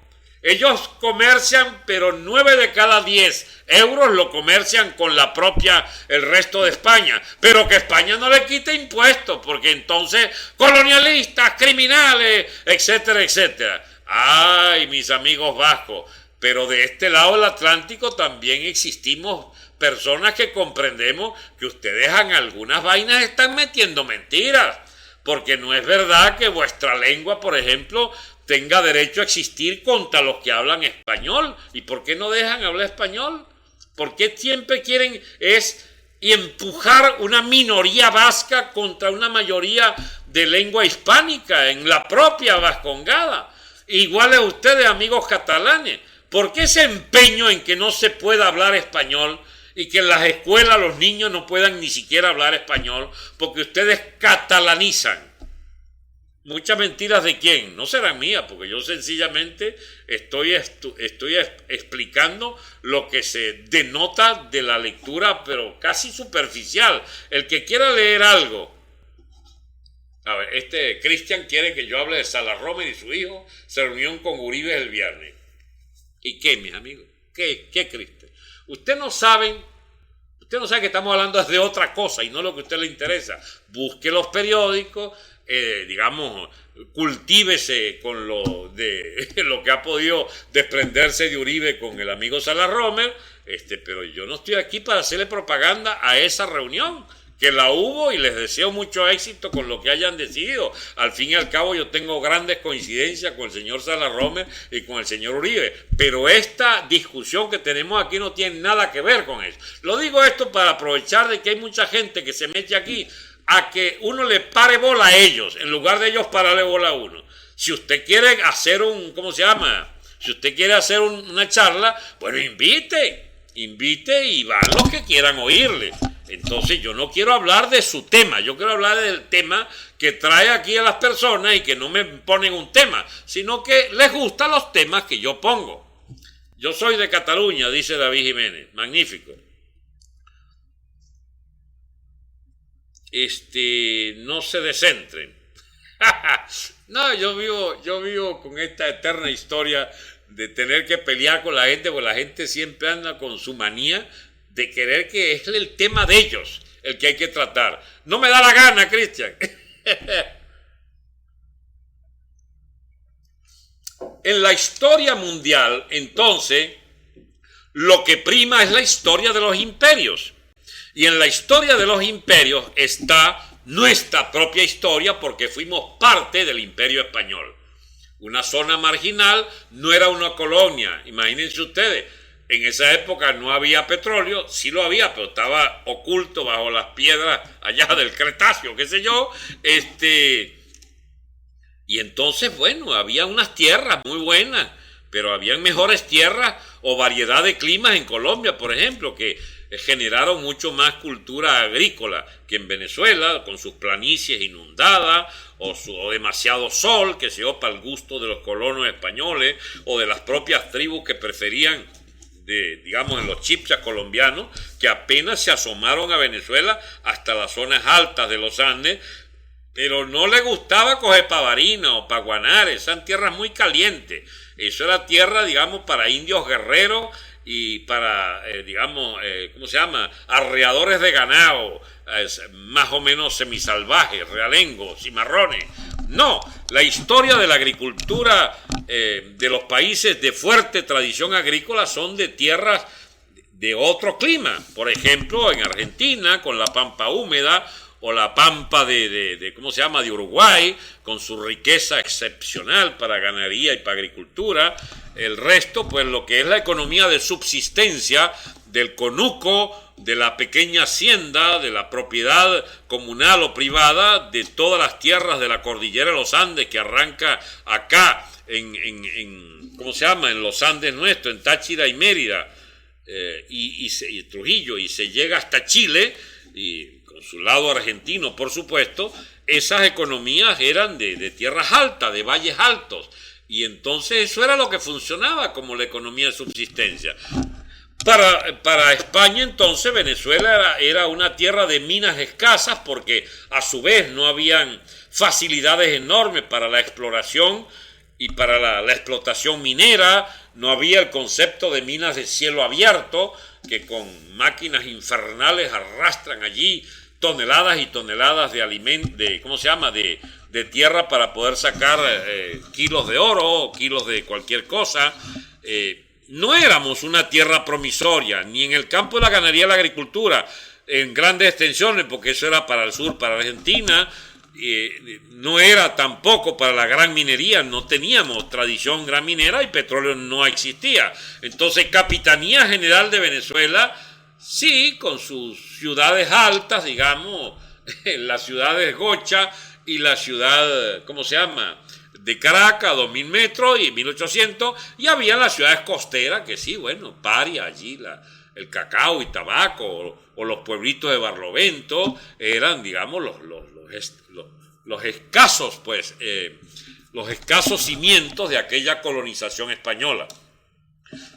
Ellos comercian, pero 9 de cada 10 euros lo comercian con el resto de España, pero que España no le quite impuestos, porque entonces colonialistas, criminales, etcétera, etcétera. Ay, mis amigos vascos, pero de este lado del Atlántico también existimos personas que comprendemos que ustedes en algunas vainas están metiendo mentiras, porque no es verdad que vuestra lengua, por ejemplo, tenga derecho a existir contra los que hablan español. ¿Y por qué no dejan hablar español? ¿Por qué siempre quieren empujar una minoría vasca contra una mayoría de lengua hispánica en la propia vascongada? Igual a ustedes, amigos catalanes, ¿por qué ese empeño en que no se pueda hablar español y que en las escuelas los niños no puedan ni siquiera hablar español? Porque ustedes catalanizan. Muchas mentiras de quién, no serán mías, porque yo sencillamente estoy explicando lo que se denota de la lectura, pero casi superficial. El que quiera leer algo. A ver, Cristian quiere que yo hable de Salarromer y su hijo se reunió con Uribe el viernes. ¿Y qué, mis amigos? ¿Qué, Cristian? Ustedes no saben que estamos hablando de otra cosa y no lo que a usted le interesa. Busque los periódicos, cultívese con lo que ha podido desprenderse de Uribe con el amigo Salarromer, pero yo no estoy aquí para hacerle propaganda a esa reunión, que la hubo, y les deseo mucho éxito con lo que hayan decidido. Al fin y al cabo yo tengo grandes coincidencias con el señor Salarromer y con el señor Uribe, pero esta discusión que tenemos aquí no tiene nada que ver con eso. Lo digo esto para aprovechar de que hay mucha gente que se mete aquí a que uno le pare bola a ellos, en lugar de ellos pararle bola a uno. Si usted quiere hacer si usted quiere hacer una charla, bueno, invite y van los que quieran oírle. Entonces yo no quiero hablar de su tema, yo quiero hablar del tema que trae aquí a las personas y que no me ponen un tema, sino que les gustan los temas que yo pongo. Yo soy de Cataluña, dice David Jiménez, magnífico. No se descentren. No, yo vivo con esta eterna historia de tener que pelear con la gente, porque la gente siempre anda con su manía de querer que es el tema de ellos el que hay que tratar. No me da la gana, Cristian. En la historia mundial, entonces, lo que prima es la historia de los imperios. Y en la historia de los imperios está nuestra propia historia, porque fuimos parte del Imperio Español. Una zona marginal, no era una colonia. Imagínense ustedes, en esa época no había petróleo, sí lo había, pero estaba oculto bajo las piedras allá del Cretáceo, qué sé yo. Y entonces, bueno, había unas tierras muy buenas, pero habían mejores tierras o variedad de climas en Colombia, por ejemplo, que generaron mucho más cultura agrícola que en Venezuela, con sus planicies inundadas o demasiado sol, que se dio para el gusto de los colonos españoles o de las propias tribus que preferían, en los chipchas colombianos, que apenas se asomaron a Venezuela hasta las zonas altas de los Andes, pero no les gustaba coger Pavarina o Paguanares, eran tierras muy calientes. Eso era tierra, para indios guerreros y para, arreadores de ganado, más o menos semisalvajes, realengos, cimarrones. No, la historia de la agricultura de los países de fuerte tradición agrícola son de tierras de otro clima. Por ejemplo, en Argentina, con la pampa húmeda, o la pampa de Uruguay, con su riqueza excepcional para ganadería y para agricultura. El resto, pues lo que es la economía de subsistencia del conuco, de la pequeña hacienda, de la propiedad comunal o privada de todas las tierras de la cordillera de los Andes que arranca acá ¿cómo se llama? En los Andes nuestros, en Táchira y Mérida y Trujillo, y se llega hasta Chile, y con su lado argentino, por supuesto. Esas economías eran de tierras altas, de valles altos, y entonces eso era lo que funcionaba como la economía de subsistencia. Para España entonces Venezuela era una tierra de minas escasas, porque a su vez no habían facilidades enormes para la exploración y para la explotación minera. No había el concepto de minas de cielo abierto, que con máquinas infernales arrastran allí toneladas y toneladas de alimento, ¿cómo se llama? De tierra para poder sacar kilos de oro o kilos de cualquier cosa. No éramos una tierra promisoria, ni en el campo de la ganadería y la agricultura, en grandes extensiones, porque eso era para el sur, para Argentina. No era tampoco para la gran minería, no teníamos tradición gran minera y petróleo no existía. Entonces, Capitanía General de Venezuela, sí, con sus ciudades altas, digamos, la ciudad de Gocha y la ciudad, ¿cómo se llama?, de Caracas, 2000 metros y 1800, y había las ciudades costeras que sí, bueno, Paria, allí, el cacao y tabaco, o los pueblitos de Barlovento, eran, digamos, los escasos, pues, los escasos cimientos de aquella colonización española.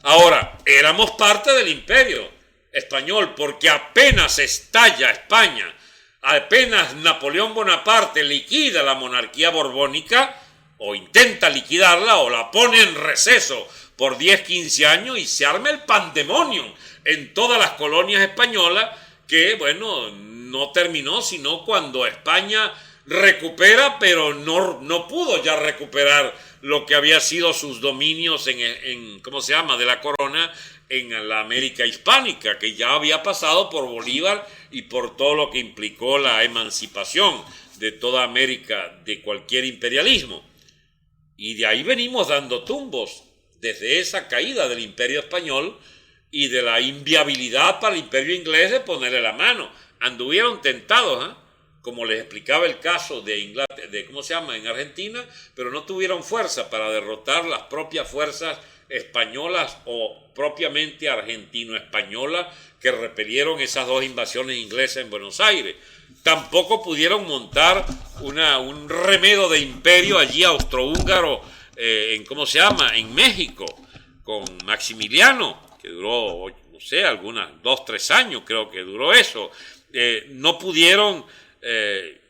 Ahora, éramos parte del imperio español, porque apenas estalla España, apenas Napoleón Bonaparte liquida la monarquía borbónica, o intenta liquidarla, o la pone en receso por 10, 15 años, y se arma el pandemonium en todas las colonias españolas, que, bueno, no terminó sino cuando España recupera, pero no pudo ya recuperar lo que había sido sus dominios ¿cómo se llama?, de la corona en la América hispánica, que ya había pasado por Bolívar y por todo lo que implicó la emancipación de toda América de cualquier imperialismo. Y de ahí venimos dando tumbos, desde esa caída del imperio español y de la inviabilidad para el imperio inglés de ponerle la mano. Anduvieron tentados, como les explicaba el caso de Inglaterra, ¿cómo se llama?, en Argentina, pero no tuvieron fuerza para derrotar las propias fuerzas españolas o propiamente argentino-españolas que repelieron esas dos invasiones inglesas en Buenos Aires. Tampoco pudieron montar un remedo de imperio allí austrohúngaro ¿cómo se llama?, en México, con Maximiliano, que duró, no sé, algunas 2, 3 años creo que duró eso. No pudieron en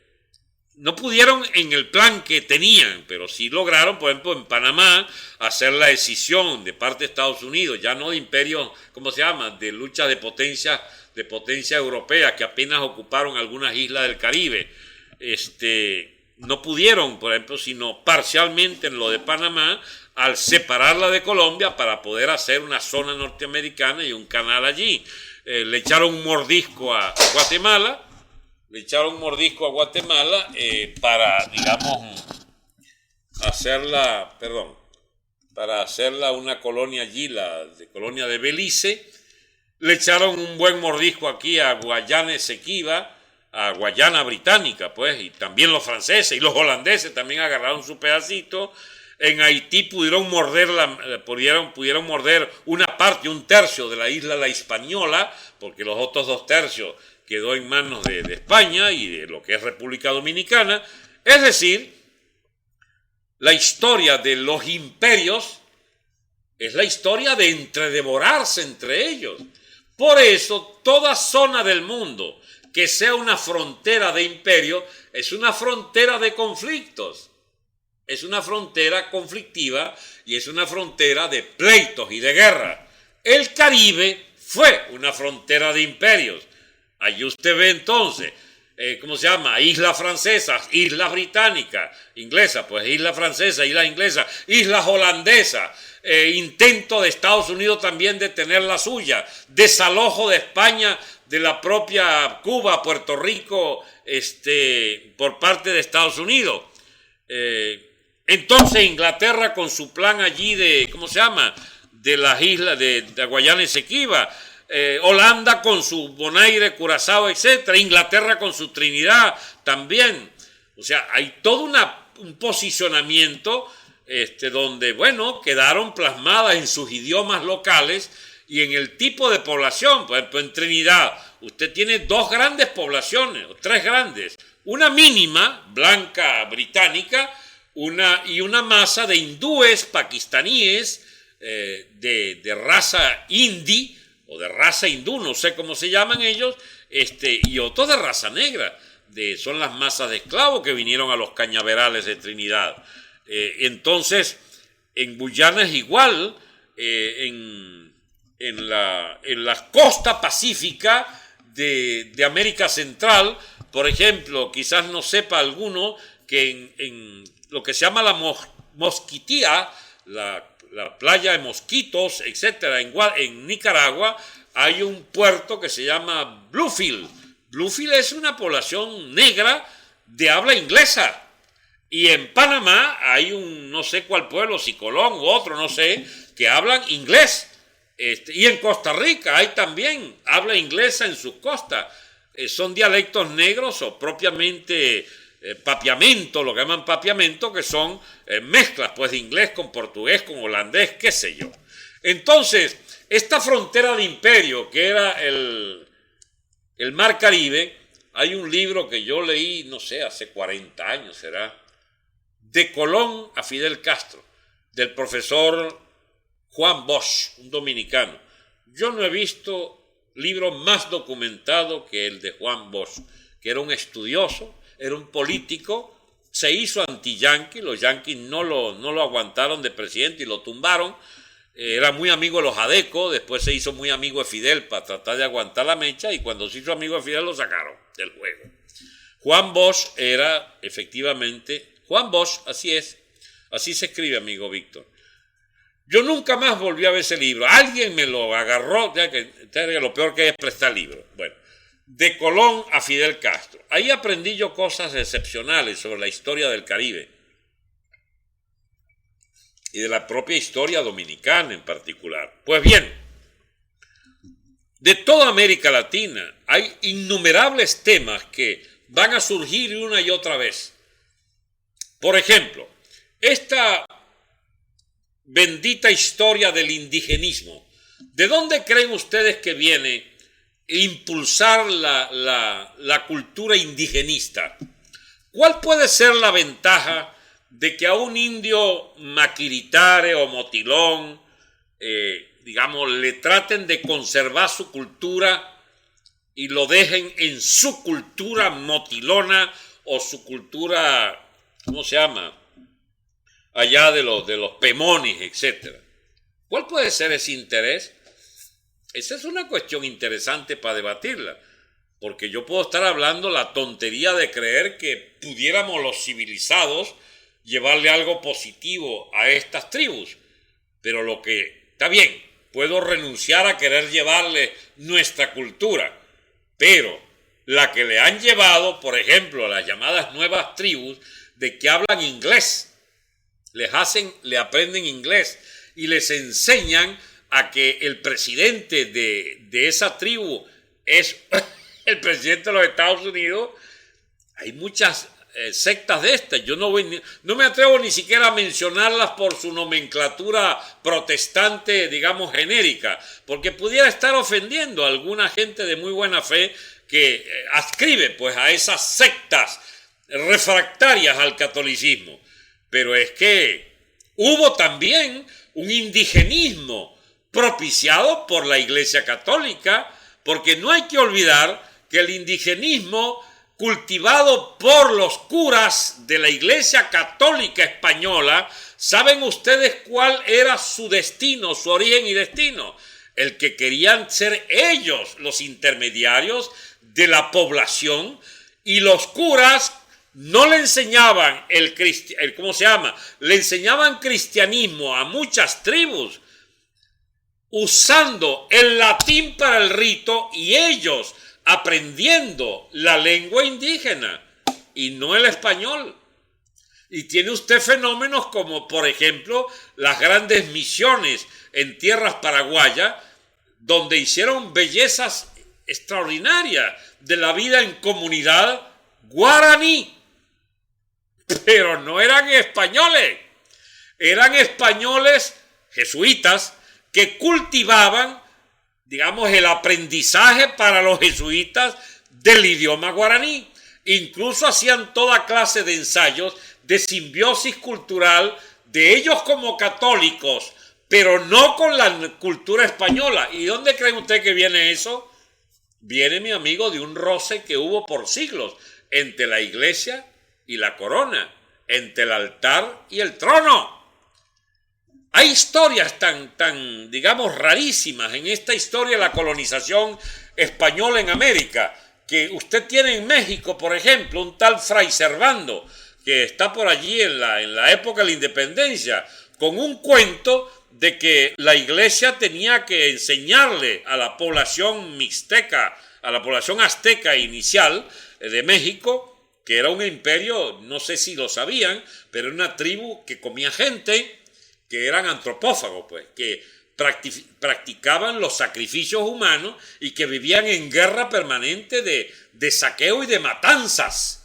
el plan que tenían, pero sí lograron, por ejemplo, en Panamá, hacer la escisión de parte de Estados Unidos, ya no de imperios, ¿cómo se llama?, de lucha de potencia europea, que apenas ocuparon algunas islas del Caribe. No pudieron, por ejemplo, sino parcialmente en lo de Panamá, al separarla de Colombia para poder hacer una zona norteamericana y un canal allí. Le echaron un mordisco a Guatemala, para, digamos, para hacerla una colonia allí, colonia de Belice. Le echaron un buen mordisco aquí a Guayana Esequiba, a Guayana Británica, pues, y también los franceses y los holandeses también agarraron su pedacito. En Haití pudieron morder una parte, un tercio de la isla La Hispaniola, porque los otros 2 tercios quedó en manos de España y de lo que es República Dominicana. Es decir, la historia de los imperios es la historia de entredevorarse entre ellos. Por eso, toda zona del mundo que sea una frontera de imperio es una frontera de conflictos. Es una frontera conflictiva y es una frontera de pleitos y de guerra. El Caribe fue una frontera de imperios. Allí usted ve entonces, ¿cómo se llama?, islas francesas, islas británicas, inglesas, pues islas francesas, islas inglesas, islas holandesas, intento de Estados Unidos también de tener la suya, desalojo de España de la propia Cuba, Puerto Rico, por parte de Estados Unidos. Entonces Inglaterra con su plan allí de, ¿cómo se llama?, de las islas de Guayana Esequiba, Holanda con su Bonaire, Curazao, etcétera, Inglaterra con su Trinidad también. O sea, hay todo un posicionamiento donde, bueno, quedaron plasmadas en sus idiomas locales y en el tipo de población. Por ejemplo, en Trinidad usted tiene dos grandes poblaciones, o tres grandes, una mínima, blanca, británica, y una masa de hindúes, pakistaníes, de raza hindi, o de raza hindú, no sé cómo se llaman ellos, y otros de raza negra, son las masas de esclavos que vinieron a los cañaverales de Trinidad. Entonces, en Guyana es igual, en la costa pacífica de América Central, por ejemplo, quizás no sepa alguno que en lo que se llama la Mosquitía, la playa de Mosquitos, etcétera, en Nicaragua, hay un puerto que se llama Bluefield. Bluefield es una población negra de habla inglesa. Y en Panamá hay no sé cuál pueblo, si Colón u otro, no sé, que hablan inglés. Y en Costa Rica hay también habla inglesa en sus costas. Son dialectos negros o propiamente papiamento, lo que llaman papiamento, que son mezclas pues de inglés con portugués, con holandés, qué sé yo. Entonces, esta frontera de imperio que era el Mar Caribe, hay un libro que yo leí, no sé, hace 40 años será, De Colón a Fidel Castro, del profesor Juan Bosch, un dominicano. Yo no he visto libro más documentado que el de Juan Bosch, que era un estudioso, era un político, se hizo anti-yanqui, los yanquis no lo aguantaron de presidente y lo tumbaron, era muy amigo de los adecos, después se hizo muy amigo de Fidel para tratar de aguantar la mecha y cuando se hizo amigo de Fidel lo sacaron del juego. Juan Bosch era efectivamente, Juan Bosch, así es, así se escribe, amigo Víctor. Yo nunca más volví a ver ese libro. Alguien me lo agarró, ya que lo peor que es prestar libros. Bueno, De Colón a Fidel Castro. Ahí aprendí yo cosas excepcionales sobre la historia del Caribe y de la propia historia dominicana en particular. Pues bien, de toda América Latina hay innumerables temas que van a surgir una y otra vez. Por ejemplo, esta bendita historia del indigenismo. ¿De dónde creen ustedes que viene impulsar la cultura indigenista? ¿Cuál puede ser la ventaja de que a un indio maquiritare o motilón, digamos, le traten de conservar su cultura y lo dejen en su cultura motilona o su cultura, ¿cómo se llama?, allá de los pemones, etcétera? ¿Cuál puede ser ese interés? Esa es una cuestión interesante para debatirla, porque yo puedo estar hablando la tontería de creer que pudiéramos los civilizados llevarle algo positivo a estas tribus, pero lo que está bien, puedo renunciar a querer llevarle nuestra cultura, pero la que le han llevado, por ejemplo, a las llamadas nuevas tribus de que hablan inglés, le aprenden inglés y les enseñan a que el presidente de esa tribu es el presidente de los Estados Unidos. Hay muchas sectas de estas. Yo no me atrevo ni siquiera a mencionarlas por su nomenclatura protestante, digamos, genérica, porque pudiera estar ofendiendo a alguna gente de muy buena fe que adscribe pues a esas sectas refractarias al catolicismo. Pero es que hubo también un indigenismo propiciado por la Iglesia Católica, porque no hay que olvidar que el indigenismo cultivado por los curas de la Iglesia Católica Española, ¿saben ustedes cuál era su destino, su origen y destino? El que querían ser ellos los intermediarios de la población, y los curas no le enseñaban le enseñaban cristianismo a muchas tribus usando el latín para el rito y ellos aprendiendo la lengua indígena y no el español. Y tiene usted fenómenos como, por ejemplo, las grandes misiones en tierras paraguayas donde hicieron bellezas extraordinarias de la vida en comunidad guaraní. Pero no eran españoles, eran españoles jesuitas que cultivaban, digamos, el aprendizaje para los jesuitas del idioma guaraní. Incluso hacían toda clase de ensayos de simbiosis cultural de ellos como católicos, pero no con la cultura española. ¿Y dónde creen ustedes que viene eso? Viene, mi amigo, de un roce que hubo por siglos entre la iglesia y la corona, entre el altar y el trono. Hay historias tan, digamos, rarísimas en esta historia de la colonización española en América, que usted tiene en México, por ejemplo, un tal Fray Servando, que está por allí en la época de la independencia, con un cuento de que la iglesia tenía que enseñarle a la población mixteca, a la población azteca inicial de México, que era un imperio, no sé si lo sabían, pero era una tribu que comía gente, que eran antropófagos, pues, que practicaban los sacrificios humanos y que vivían en guerra permanente de saqueo y de matanzas.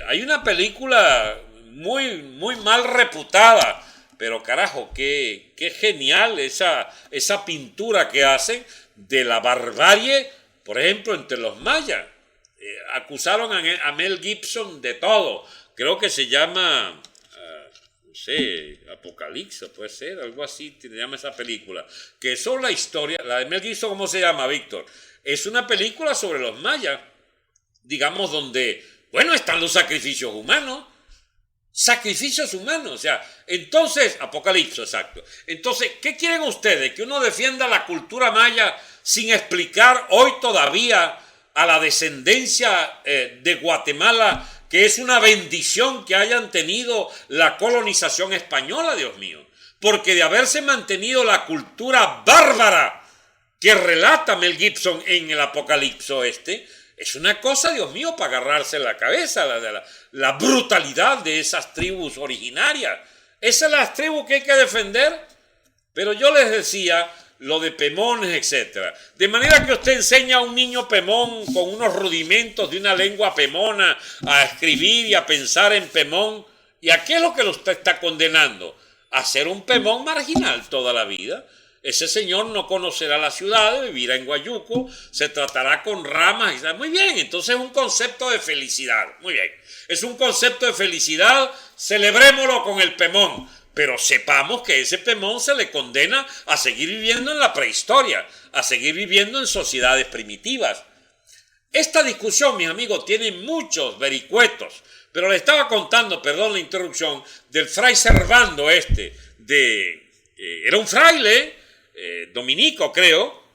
Hay una película muy, muy mal reputada, pero carajo, qué genial esa pintura que hacen de la barbarie, por ejemplo, entre los mayas. Acusaron a Mel Gibson de todo. Creo que se llama, no sé, Apocalipsis, puede ser, algo así se llama esa película. Que es sobre la historia, la de Mel Gibson, ¿cómo se llama, Víctor? Es una película sobre los mayas, digamos, donde, bueno, están los sacrificios humanos. Sacrificios humanos, o sea, entonces, Apocalipsis, exacto. Entonces, ¿qué quieren ustedes? ¿Que uno defienda la cultura maya sin explicar hoy todavía a la descendencia de Guatemala que es una bendición que hayan tenido la colonización española, Dios mío? Porque de haberse mantenido la cultura bárbara que relata Mel Gibson en el Apocalipsis es una cosa, Dios mío, para agarrarse la cabeza, la brutalidad de esas tribus originarias. Esas son las tribus que hay que defender. Pero yo les decía lo de pemones, etc. De manera que usted enseña a un niño pemón con unos rudimentos de una lengua pemona a escribir y a pensar en pemón. ¿Y a qué es lo que usted está condenando? A ser un pemón marginal toda la vida. Ese señor no conocerá la ciudad, vivirá en Guayuco, se tratará con ramas. Muy bien, entonces es un concepto de felicidad. Muy bien, es un concepto de felicidad, celebrémoslo con el pemón. Pero sepamos que ese pemón se le condena a seguir viviendo en la prehistoria, a seguir viviendo en sociedades primitivas. Esta discusión, mis amigos, tiene muchos vericuetos, pero le estaba contando, perdón la interrupción, del Fray Servando era un fraile, dominico creo,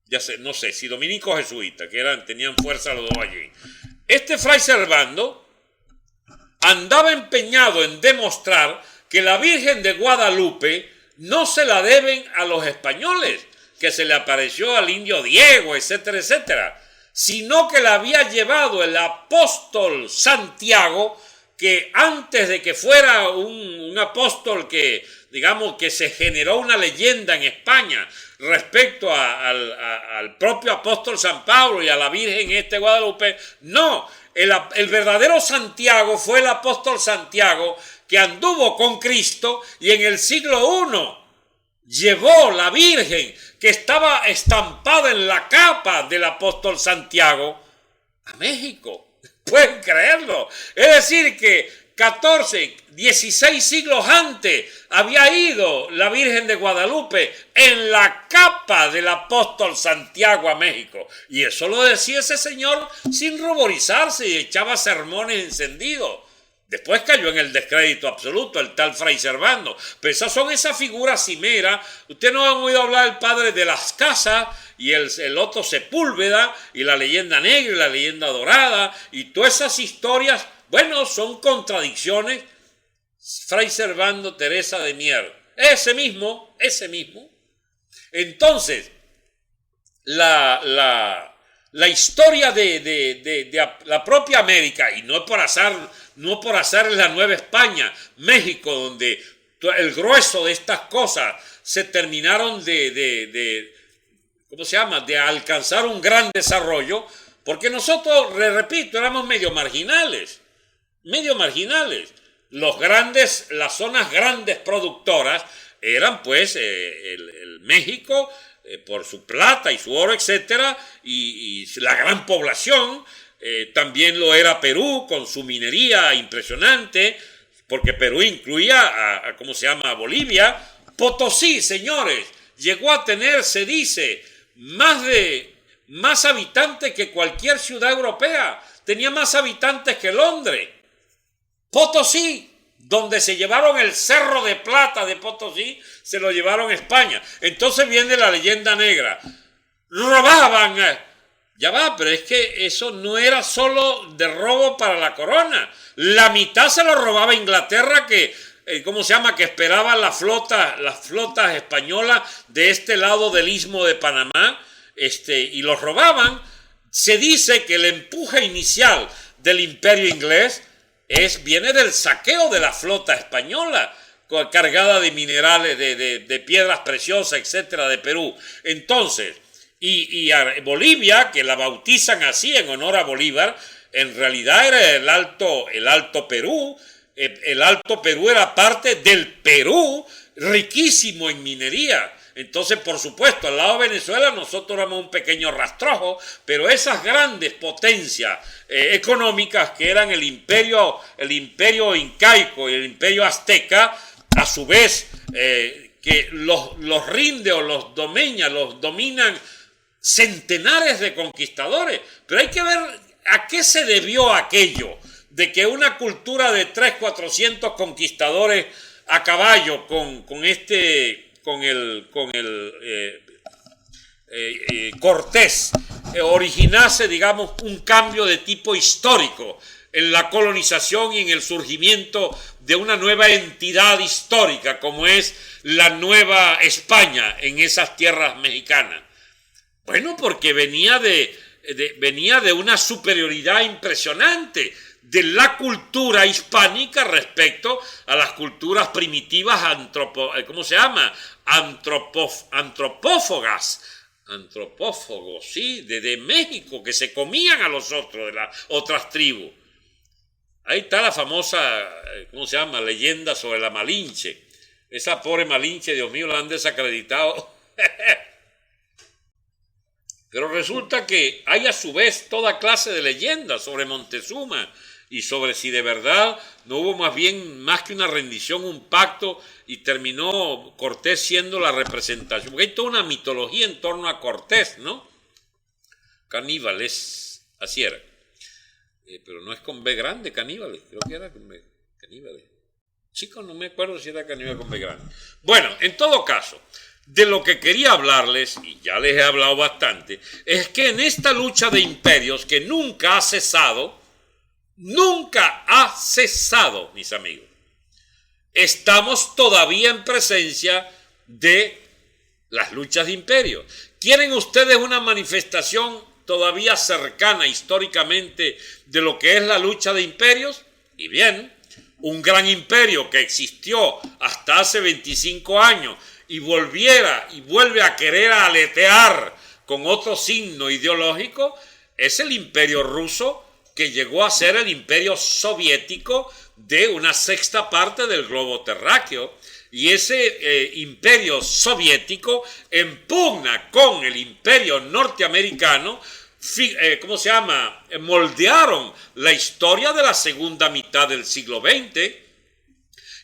ya sé, no sé si dominico o jesuita, que tenían fuerza los dos allí. Este Fray Servando andaba empeñado en demostrar que la Virgen de Guadalupe no se la deben a los españoles, que se le apareció al indio Diego, etcétera, etcétera, sino que la había llevado el apóstol Santiago, que antes de que fuera un apóstol que, digamos, que se generó una leyenda en España respecto al propio apóstol San Pablo y a la Virgen Guadalupe, no, el verdadero Santiago fue el apóstol Santiago, que anduvo con Cristo y en el siglo I llevó la Virgen que estaba estampada en la capa del apóstol Santiago a México. ¿Pueden creerlo? Es decir que 16 siglos antes había ido la Virgen de Guadalupe en la capa del apóstol Santiago a México. Y eso lo decía ese señor sin ruborizarse y echaba sermones encendidos. Después cayó en el descrédito absoluto el tal Fray Servando. Pero esas son esas figuras cimeras. Ustedes no han oído hablar del padre de las casas y el otro Sepúlveda y la leyenda negra y la leyenda dorada y todas esas historias. Bueno, son contradicciones. Fray Servando Teresa de Mier. Ese mismo. Entonces, la historia de la propia América, y no por azar en la Nueva España, México, donde el grueso de estas cosas se terminaron de ¿cómo se llama?, de alcanzar un gran desarrollo, porque nosotros, le repito, éramos medio marginales. Las zonas grandes productoras eran pues el México, por su plata y su oro, etcétera, y la gran población. También lo era Perú con su minería impresionante, porque Perú incluía ¿cómo se llama?, Bolivia. Potosí, señores, llegó a tener, se dice, más habitantes que cualquier ciudad europea. Tenía más habitantes que Londres. Potosí, donde se llevaron el Cerro de Plata de Potosí, se lo llevaron a España. Entonces viene la leyenda negra. Robaban. Ya va, pero es que eso no era solo de robo para la corona. La mitad se lo robaba Inglaterra, que, ¿cómo se llama?, que esperaba las flotas españolas de este lado del Istmo de Panamá, y los robaban. Se dice que el empuje inicial del Imperio inglés viene del saqueo de la flota española, cargada de minerales, de piedras preciosas, etcétera, de Perú. Entonces, y Bolivia, que la bautizan así en honor a Bolívar, en realidad era el Alto Perú. El Alto Perú era parte del Perú, riquísimo en minería. Entonces, por supuesto, al lado de Venezuela nosotros éramos un pequeño rastrojo, pero esas grandes potencias económicas que eran el imperio incaico y el imperio azteca, a su vez que los rinde o los dominan centenares de conquistadores. Pero hay que ver a qué se debió aquello de que una cultura de 300-400 conquistadores a caballo con Cortés originase, digamos, un cambio de tipo histórico en la colonización y en el surgimiento de una nueva entidad histórica como es la Nueva España en esas tierras mexicanas. Bueno, porque venía de una superioridad impresionante de la cultura hispánica respecto a las culturas primitivas antropófagos, sí, de México, que se comían a los otros, de las otras tribus. Ahí está la famosa, leyenda sobre la Malinche. Esa pobre Malinche, Dios mío, la han desacreditado. Pero resulta que hay a su vez toda clase de leyendas sobre Montezuma y sobre si de verdad no hubo más que una rendición, un pacto, y terminó Cortés siendo la representación. Porque hay toda una mitología en torno a Cortés, ¿no? Caníbales, así era. Pero no es con B grande, Caníbales, creo que era con B, Caníbales. Chicos, no me acuerdo si era Caníbales con B grande. Bueno, en todo caso, de lo que quería hablarles, y ya les he hablado bastante, es que en esta lucha de imperios que nunca ha cesado, mis amigos, estamos todavía en presencia de las luchas de imperios. ¿Quieren ustedes una manifestación todavía cercana históricamente de lo que es la lucha de imperios? Y bien, un gran imperio que existió hasta hace 25 años y vuelve a querer aletear con otro signo ideológico, es el imperio ruso, que llegó a ser el imperio soviético de una sexta parte del globo terráqueo. Y ese imperio soviético impugna con el imperio norteamericano, moldearon la historia de la segunda mitad del siglo XX,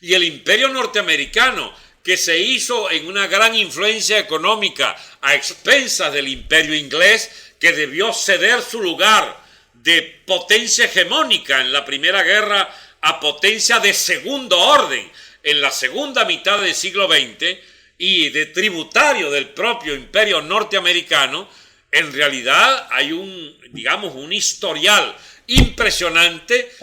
y el imperio norteamericano, que se hizo en una gran influencia económica a expensas del imperio inglés, que debió ceder su lugar de potencia hegemónica en la Primera Guerra a potencia de segundo orden en la segunda mitad del siglo XX y de tributario del propio imperio norteamericano. En realidad hay un historial impresionante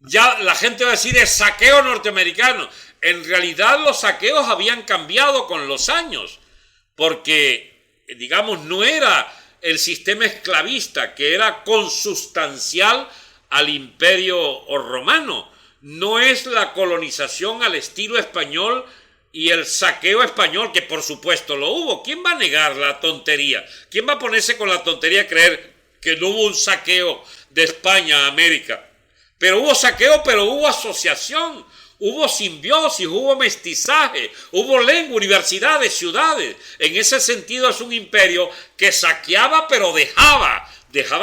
ya la gente va a decir, de saqueo norteamericano. En realidad los saqueos habían cambiado con los años, porque, no era el sistema esclavista, que era consustancial al imperio romano. No es la colonización al estilo español y el saqueo español, que por supuesto lo hubo. ¿Quién va a negar la tontería? ¿Quién va a ponerse con la tontería de creer que no hubo un saqueo de España a América? Pero hubo saqueo, pero hubo asociación, hubo simbiosis, hubo mestizaje, hubo lengua, universidades, ciudades. En ese sentido es un imperio que saqueaba, pero dejaba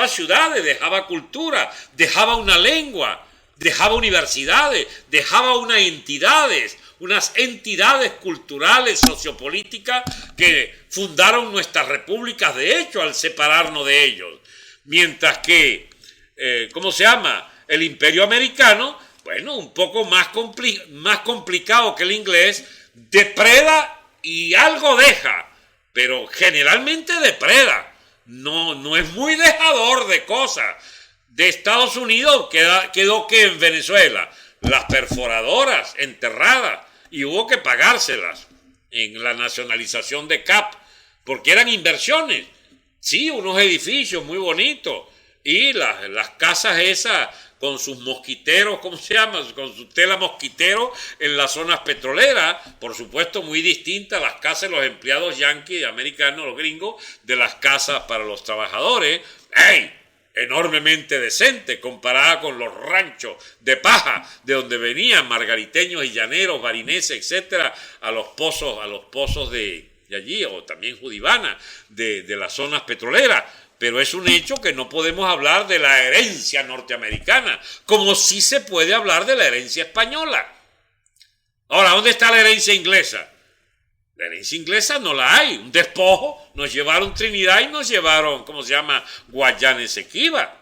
ciudades, dejaba cultura, dejaba una lengua, dejaba universidades, dejaba unas entidades culturales, sociopolíticas que fundaron nuestras repúblicas, de hecho, al separarnos de ellos. Mientras que, el imperio americano, bueno, un poco más complicado que el inglés, depreda y algo deja, pero generalmente depreda. No es muy dejador de cosas. De Estados Unidos quedó que en Venezuela, las perforadoras enterradas, y hubo que pagárselas en la nacionalización de CAP, porque eran inversiones. Sí, unos edificios muy bonitos, y las casas esas con sus mosquiteros, ¿cómo se llama? Con su tela mosquitero en las zonas petroleras, por supuesto muy distintas a las casas de los empleados yanquis, americanos, los gringos, de las casas para los trabajadores. ¡Ey! Enormemente decente comparada con los ranchos de paja de donde venían margariteños y llaneros, barineses, etcétera, a los pozos de allí, o también Judibana, de las zonas petroleras. Pero es un hecho que no podemos hablar de la herencia norteamericana, como sí se puede hablar de la herencia española. Ahora, ¿dónde está la herencia inglesa? La herencia inglesa no la hay. Un despojo, nos llevaron Trinidad y nos llevaron, Guayana Esequiba.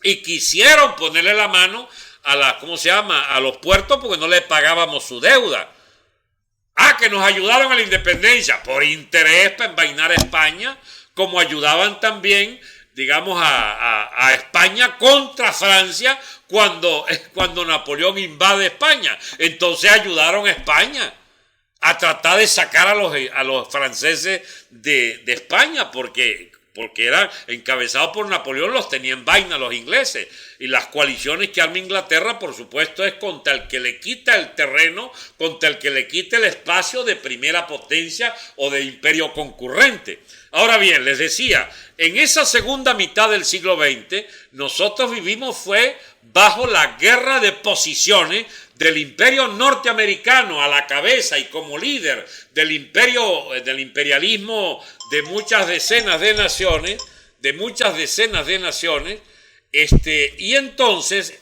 Y quisieron ponerle la mano a los puertos porque no les pagábamos su deuda. Que nos ayudaron a la independencia por interés para envainar a España, como ayudaban también, a España contra Francia cuando Napoleón invade España. Entonces ayudaron a España a tratar de sacar a los franceses de España, porque eran encabezados por Napoleón, los tenían vaina los ingleses. Y las coaliciones que arma Inglaterra, por supuesto, es contra el que le quita el terreno, contra el que le quita el espacio de primera potencia o de imperio concurrente. Ahora bien, les decía, en esa segunda mitad del siglo XX, nosotros vivimos fue bajo la guerra de posiciones del imperio norteamericano a la cabeza y como líder del imperialismo de muchas decenas de naciones, y entonces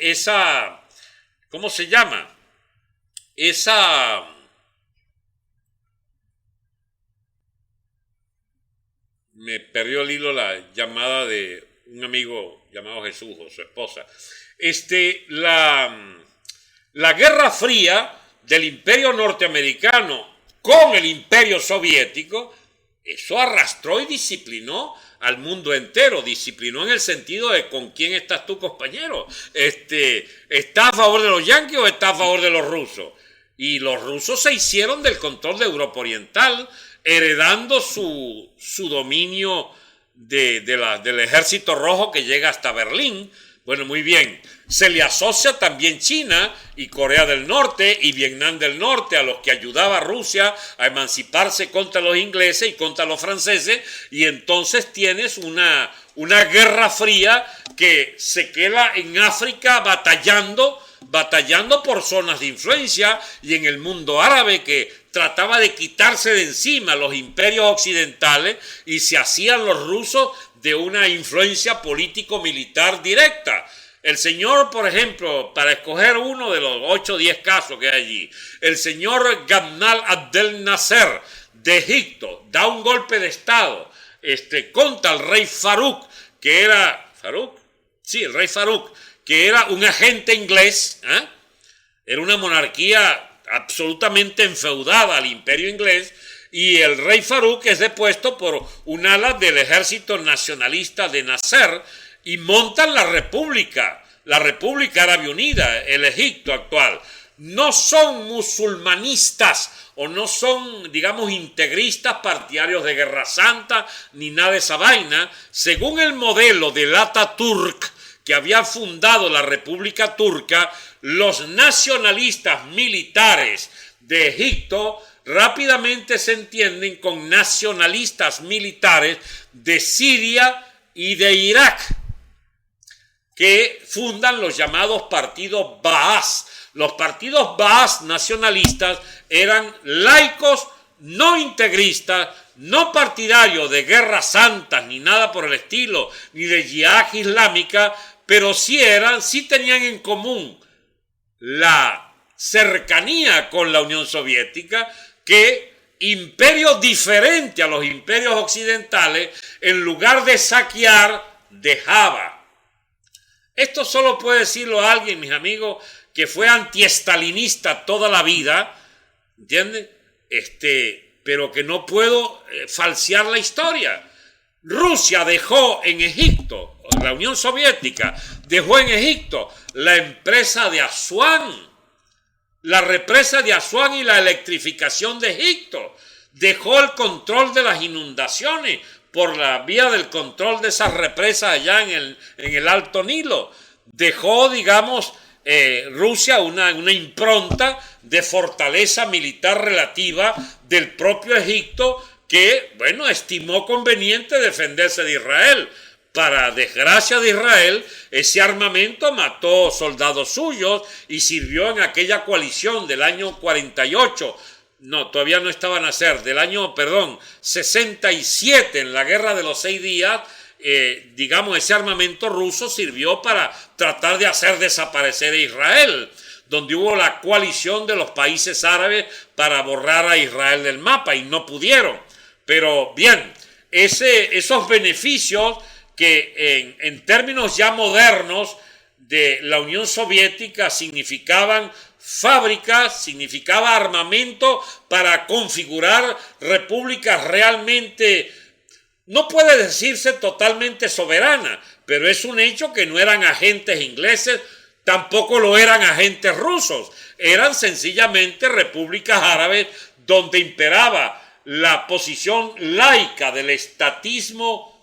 me perdió el hilo la llamada de un amigo llamado Jesús o su esposa. La Guerra Fría del Imperio Norteamericano con el Imperio Soviético, eso arrastró y disciplinó al mundo entero. Disciplinó en el sentido de ¿con quién estás tú, compañero? ¿Estás a favor de los yanquis o estás a favor de los rusos? Y los rusos se hicieron del control de Europa Oriental, heredando su dominio del Ejército Rojo que llega hasta Berlín. Bueno, muy bien. Se le asocia también China y Corea del Norte y Vietnam del Norte, a los que ayudaba Rusia a emanciparse contra los ingleses y contra los franceses, y entonces tienes una guerra fría que se queda en África batallando por zonas de influencia, y en el mundo árabe, que trataba de quitarse de encima los imperios occidentales y se hacían los rusos de una influencia político-militar directa. El señor, por ejemplo, para escoger uno de los 8 o 10 casos que hay allí, el señor Gamal Abdel Nasser de Egipto da un golpe de Estado contra el rey Farouk, que era... ¿Farouk? Sí, el rey Farouk, que era un agente inglés, era una monarquía absolutamente enfeudada al imperio inglés, y el rey Farouk es depuesto por un ala del ejército nacionalista de Nasser, y montan la República Árabe Unida, el Egipto actual. No son musulmanistas o no son, integristas, partidarios de Guerra Santa, ni nada de esa vaina. Según el modelo del Ataturk, que había fundado la República Turca, los nacionalistas militares de Egipto rápidamente se entienden con nacionalistas militares de Siria y de Irak, que fundan los llamados partidos Baas. Los partidos Baas nacionalistas eran laicos, no integristas, no partidarios de guerras santas, ni nada por el estilo, ni de yihad islámica, pero sí tenían en común la cercanía con la Unión Soviética, que imperios diferentes a los imperios occidentales, en lugar de saquear, dejaba. Esto solo puede decirlo a alguien, mis amigos, que fue antiestalinista toda la vida, ¿entienden? Pero que no puedo falsear la historia. Rusia dejó en Egipto, la Unión Soviética dejó en Egipto la empresa de Asuán, la represa de Asuán y la electrificación de Egipto. Dejó el control de las inundaciones por la vía del control de esas represas allá en el Alto Nilo. Dejó, digamos, Rusia una impronta de fortaleza militar relativa del propio Egipto que, bueno, estimó conveniente defenderse de Israel. Para desgracia de Israel, ese armamento mató soldados suyos y sirvió en aquella coalición del año 48, todavía no estaba a nacer, del año, 67, en la Guerra de los 6 días, digamos, ese armamento ruso sirvió para tratar de hacer desaparecer a Israel, donde hubo la coalición de los países árabes para borrar a Israel del mapa y no pudieron. Pero bien, esos beneficios que en términos ya modernos de la Unión Soviética significaban fábricas, significaba armamento para configurar repúblicas realmente, no puede decirse totalmente soberanas, pero es un hecho que no eran agentes ingleses, tampoco lo eran agentes rusos, eran sencillamente repúblicas árabes donde imperaba la posición laica del estatismo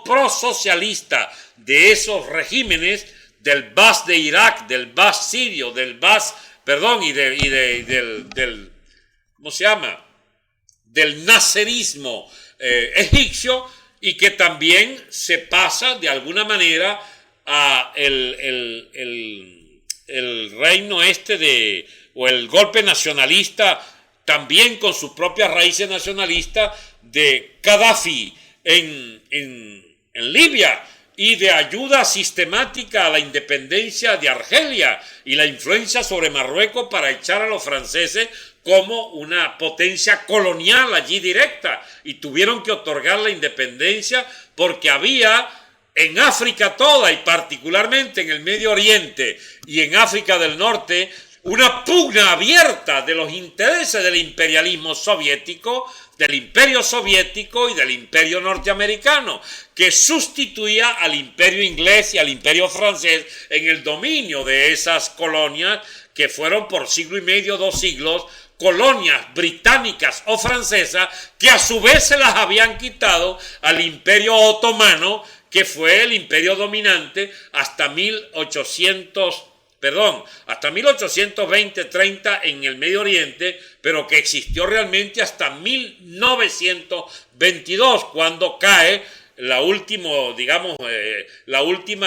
prosocialista de esos regímenes, del Baas de Irak, del Baas sirio, del nacerismo egipcio, y que también se pasa de alguna manera a el reino o el golpe nacionalista, también con sus propias raíces nacionalistas, de Gaddafi en Libia, y de ayuda sistemática a la independencia de Argelia y la influencia sobre Marruecos para echar a los franceses como una potencia colonial allí directa, y tuvieron que otorgar la independencia porque había en África toda, y particularmente en el Medio Oriente y en África del Norte, una pugna abierta de los intereses del imperialismo soviético, del imperio soviético y del imperio norteamericano, que sustituía al imperio inglés y al imperio francés en el dominio de esas colonias que fueron por siglo y medio, 2 siglos, colonias británicas o francesas, que a su vez se las habían quitado al imperio otomano, que fue el imperio dominante hasta 1820-30 en el Medio Oriente, pero que existió realmente hasta 1922, cuando cae la última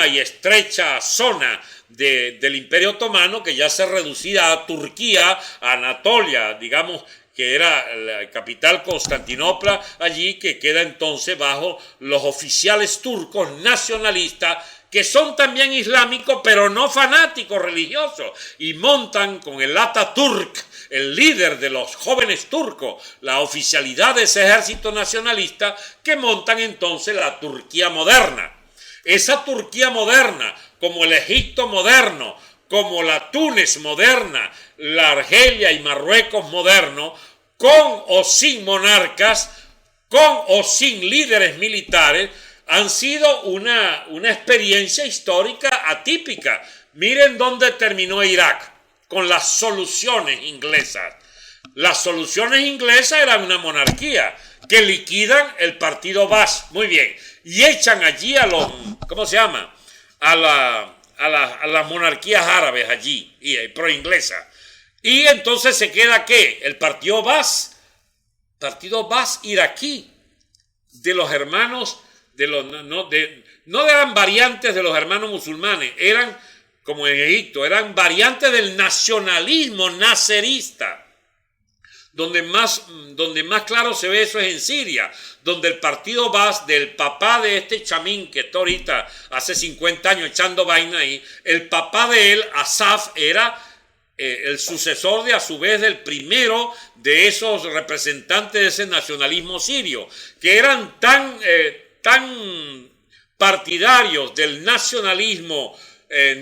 y estrecha zona del Imperio Otomano, que ya se reducía a Turquía, a Anatolia, digamos, que era la capital Constantinopla, allí, que queda entonces bajo los oficiales turcos nacionalistas, que son también islámicos, pero no fanáticos religiosos, y montan con el Atatürk, el líder de los jóvenes turcos, la oficialidad de ese ejército nacionalista, que montan entonces la Turquía moderna. Esa Turquía moderna, como el Egipto moderno, como la Túnez moderna, la Argelia y Marruecos moderno, con o sin monarcas, con o sin líderes militares, han sido una experiencia histórica atípica. Miren dónde terminó Irak, con las soluciones inglesas. Las soluciones inglesas eran una monarquía que liquidan el partido Baas, muy bien, y echan allí a los, ¿cómo se llama? A las monarquías árabes allí, y pro-inglesas. Y entonces se queda ¿qué? El partido Baas iraquí, de los hermanos, no eran variantes de los hermanos musulmanes, eran, como en Egipto, eran variantes del nacionalismo nacerista. Donde más claro se ve eso es en Siria, donde el partido Baas, del papá de este chamín que está ahorita hace 50 años echando vaina ahí, el papá de él, Asaf, era el sucesor de a su vez del primero de esos representantes de ese nacionalismo sirio, que eran tan partidarios del nacionalismo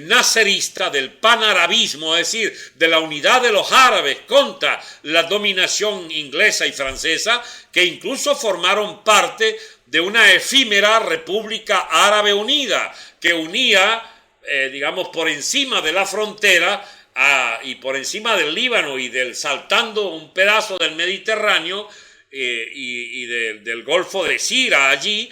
nacerista, del panarabismo, es decir, de la unidad de los árabes contra la dominación inglesa y francesa, que incluso formaron parte de una efímera República Árabe Unida, que unía, digamos, por encima de la frontera y por encima del Líbano y saltando un pedazo del Mediterráneo y del Golfo de Sira allí,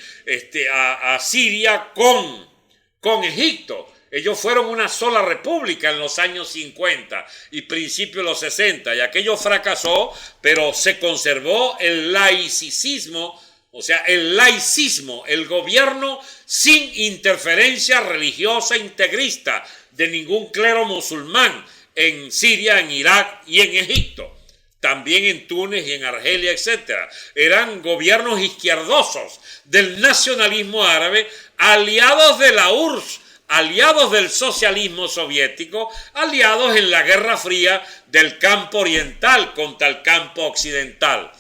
a Siria con Egipto. Ellos fueron una sola república en los años 50 y principios de los 60, y aquello fracasó, pero se conservó el laicismo, o sea, el laicismo, el gobierno sin interferencia religiosa integrista de ningún clero musulmán en Siria, en Irak y en Egipto. También en Túnez y en Argelia, etc. Eran gobiernos izquierdosos del nacionalismo árabe, aliados de la URSS, aliados del socialismo soviético, aliados en la Guerra Fría del campo oriental contra el campo occidental.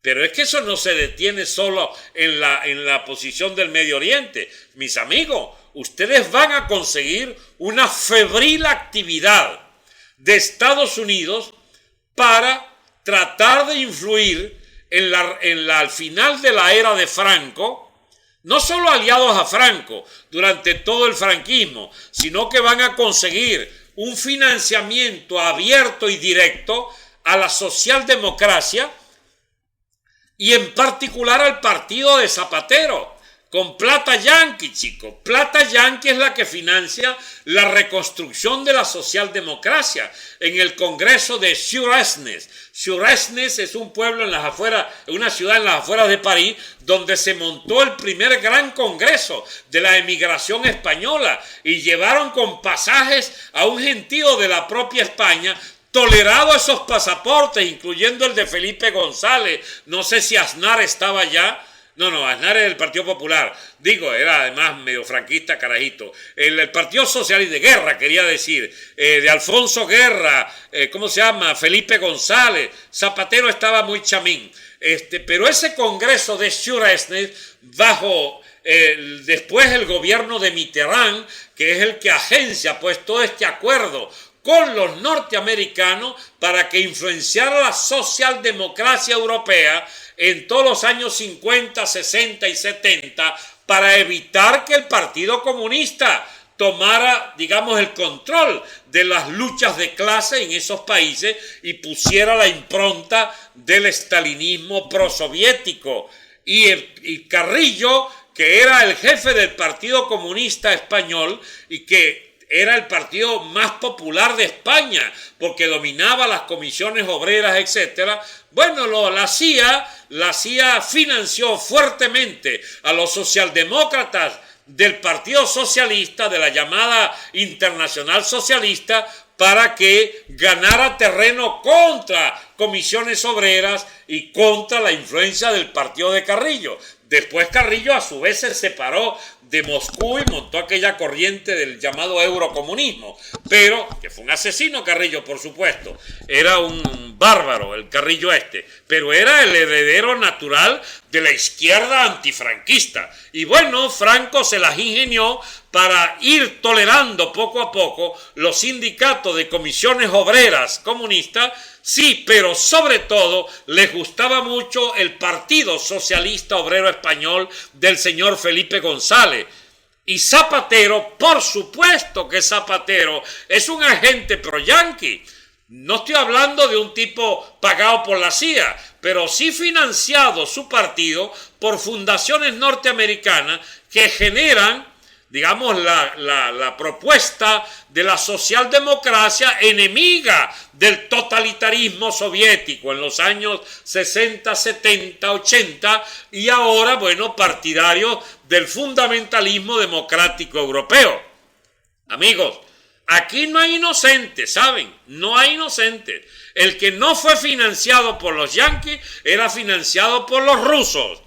Pero es que eso no se detiene solo en la posición del Medio Oriente. Mis amigos, ustedes van a conseguir una febril actividad de Estados Unidos para tratar de influir al final de la era de Franco, no solo aliados a Franco durante todo el franquismo, sino que van a conseguir un financiamiento abierto y directo a la socialdemocracia y en particular al partido de Zapatero, con plata yanqui, chicos. Plata yanqui es la que financia la reconstrucción de la socialdemocracia en el Congreso de Suresnes. Suresnes es un pueblo en las afueras, una ciudad en las afueras de París, donde se montó el primer gran congreso de la emigración española y llevaron con pasajes a un gentío de la propia España, tolerado esos pasaportes, incluyendo el de Felipe González. No sé si Aznar estaba allá. No, Aznar es del Partido Popular. Digo, era además medio franquista, carajito. El Partido Socialista de Guerra, quería decir, de Alfonso Guerra, ¿cómo se llama? Felipe González. Zapatero estaba muy chamín. Pero ese congreso de Suresnes, bajo después el gobierno de Mitterrand, que es el que agencia pues todo este acuerdo con los norteamericanos para que influenciara la socialdemocracia europea en todos los años 50, 60 y 70 para evitar que el Partido Comunista tomara, digamos, el control de las luchas de clase en esos países y pusiera la impronta del estalinismo prosoviético. Y Carrillo, que era el jefe del Partido Comunista Español y que era el partido más popular de España porque dominaba las comisiones obreras, etcétera. Bueno, la CIA financió fuertemente a los socialdemócratas del Partido Socialista, de la llamada Internacional Socialista, para que ganara terreno contra comisiones obreras y contra la influencia del partido de Carrillo. Después Carrillo a su vez se separó de Moscú y montó aquella corriente del llamado eurocomunismo, pero que fue un asesino Carrillo, por supuesto, era un bárbaro el Carrillo pero era el heredero natural de la izquierda antifranquista. Y bueno, Franco se las ingenió para ir tolerando poco a poco los sindicatos de comisiones obreras comunistas. Sí, pero sobre todo les gustaba mucho el Partido Socialista Obrero Español del señor Felipe González. Y Zapatero, por supuesto que Zapatero es un agente pro-yanqui. No estoy hablando de un tipo pagado por la CIA, pero sí financiado su partido por fundaciones norteamericanas que generan, digamos, la propuesta de la socialdemocracia enemiga del totalitarismo soviético en los años 60, 70, 80 y ahora, bueno, partidario del fundamentalismo democrático europeo. Amigos, aquí no hay inocentes, ¿saben? No hay inocentes. El que no fue financiado por los yanquis era financiado por los rusos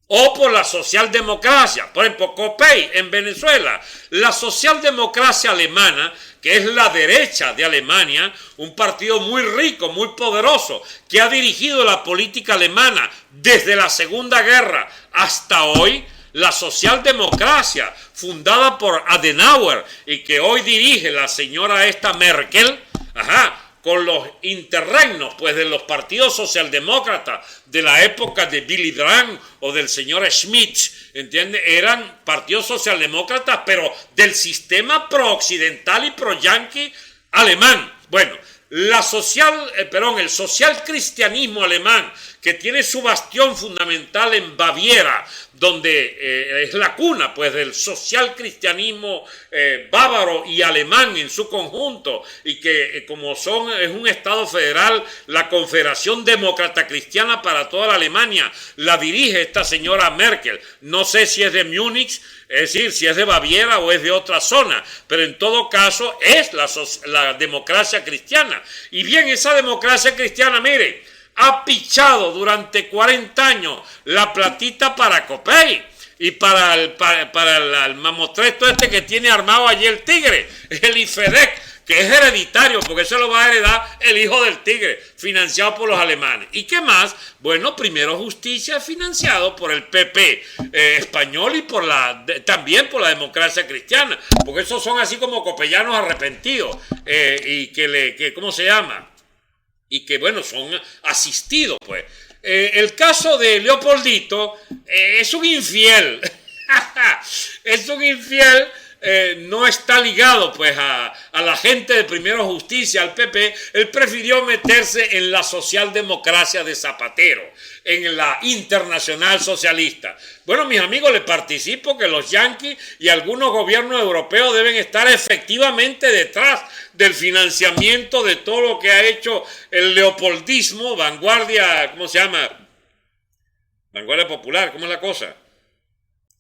o por la socialdemocracia. Por ejemplo, Copey en Venezuela. La socialdemocracia alemana, que es la derecha de Alemania, un partido muy rico, muy poderoso, que ha dirigido la política alemana desde la Segunda Guerra hasta hoy. La socialdemocracia fundada por Adenauer y que hoy dirige la señora esta Merkel, con los interregnos pues de los partidos socialdemócratas de la época de Willy Brandt o del señor Schmidt, ¿entiende? Eran partidos socialdemócratas, pero del sistema pro-occidental y pro-yanqui alemán. Bueno, el social cristianismo alemán, que tiene su bastión fundamental en Baviera, donde es la cuna pues del social cristianismo bávaro y alemán en su conjunto, y que es un estado federal, la Confederación Demócrata Cristiana para toda la Alemania, la dirige esta señora Merkel. No sé si es de Múnich, es decir, si es de Baviera o es de otra zona, pero en todo caso es la democracia cristiana. Y bien, esa democracia cristiana, mire, ha pichado durante 40 años la platita para Copey y para el mamotreto este que tiene armado allí el tigre, el IFEDEC, que es hereditario, porque eso lo va a heredar el hijo del tigre, financiado por los alemanes. ¿Y qué más? Bueno, Primero Justicia, financiado por el PP español y también por la democracia cristiana, porque esos son así como copellanos arrepentidos, y que ¿cómo se llama? Y que, bueno, son asistidos, pues. El caso de Leopoldito es un infiel. Es un infiel. No está ligado pues a la gente de Primero Justicia, al PP. Él prefirió meterse en la socialdemocracia de Zapatero, en la internacional socialista. Bueno, mis amigos, les participo que los yanquis y algunos gobiernos europeos deben estar efectivamente detrás del financiamiento de todo lo que ha hecho el leopoldismo, vanguardia, ¿cómo se llama? Vanguardia popular, ¿cómo es la cosa?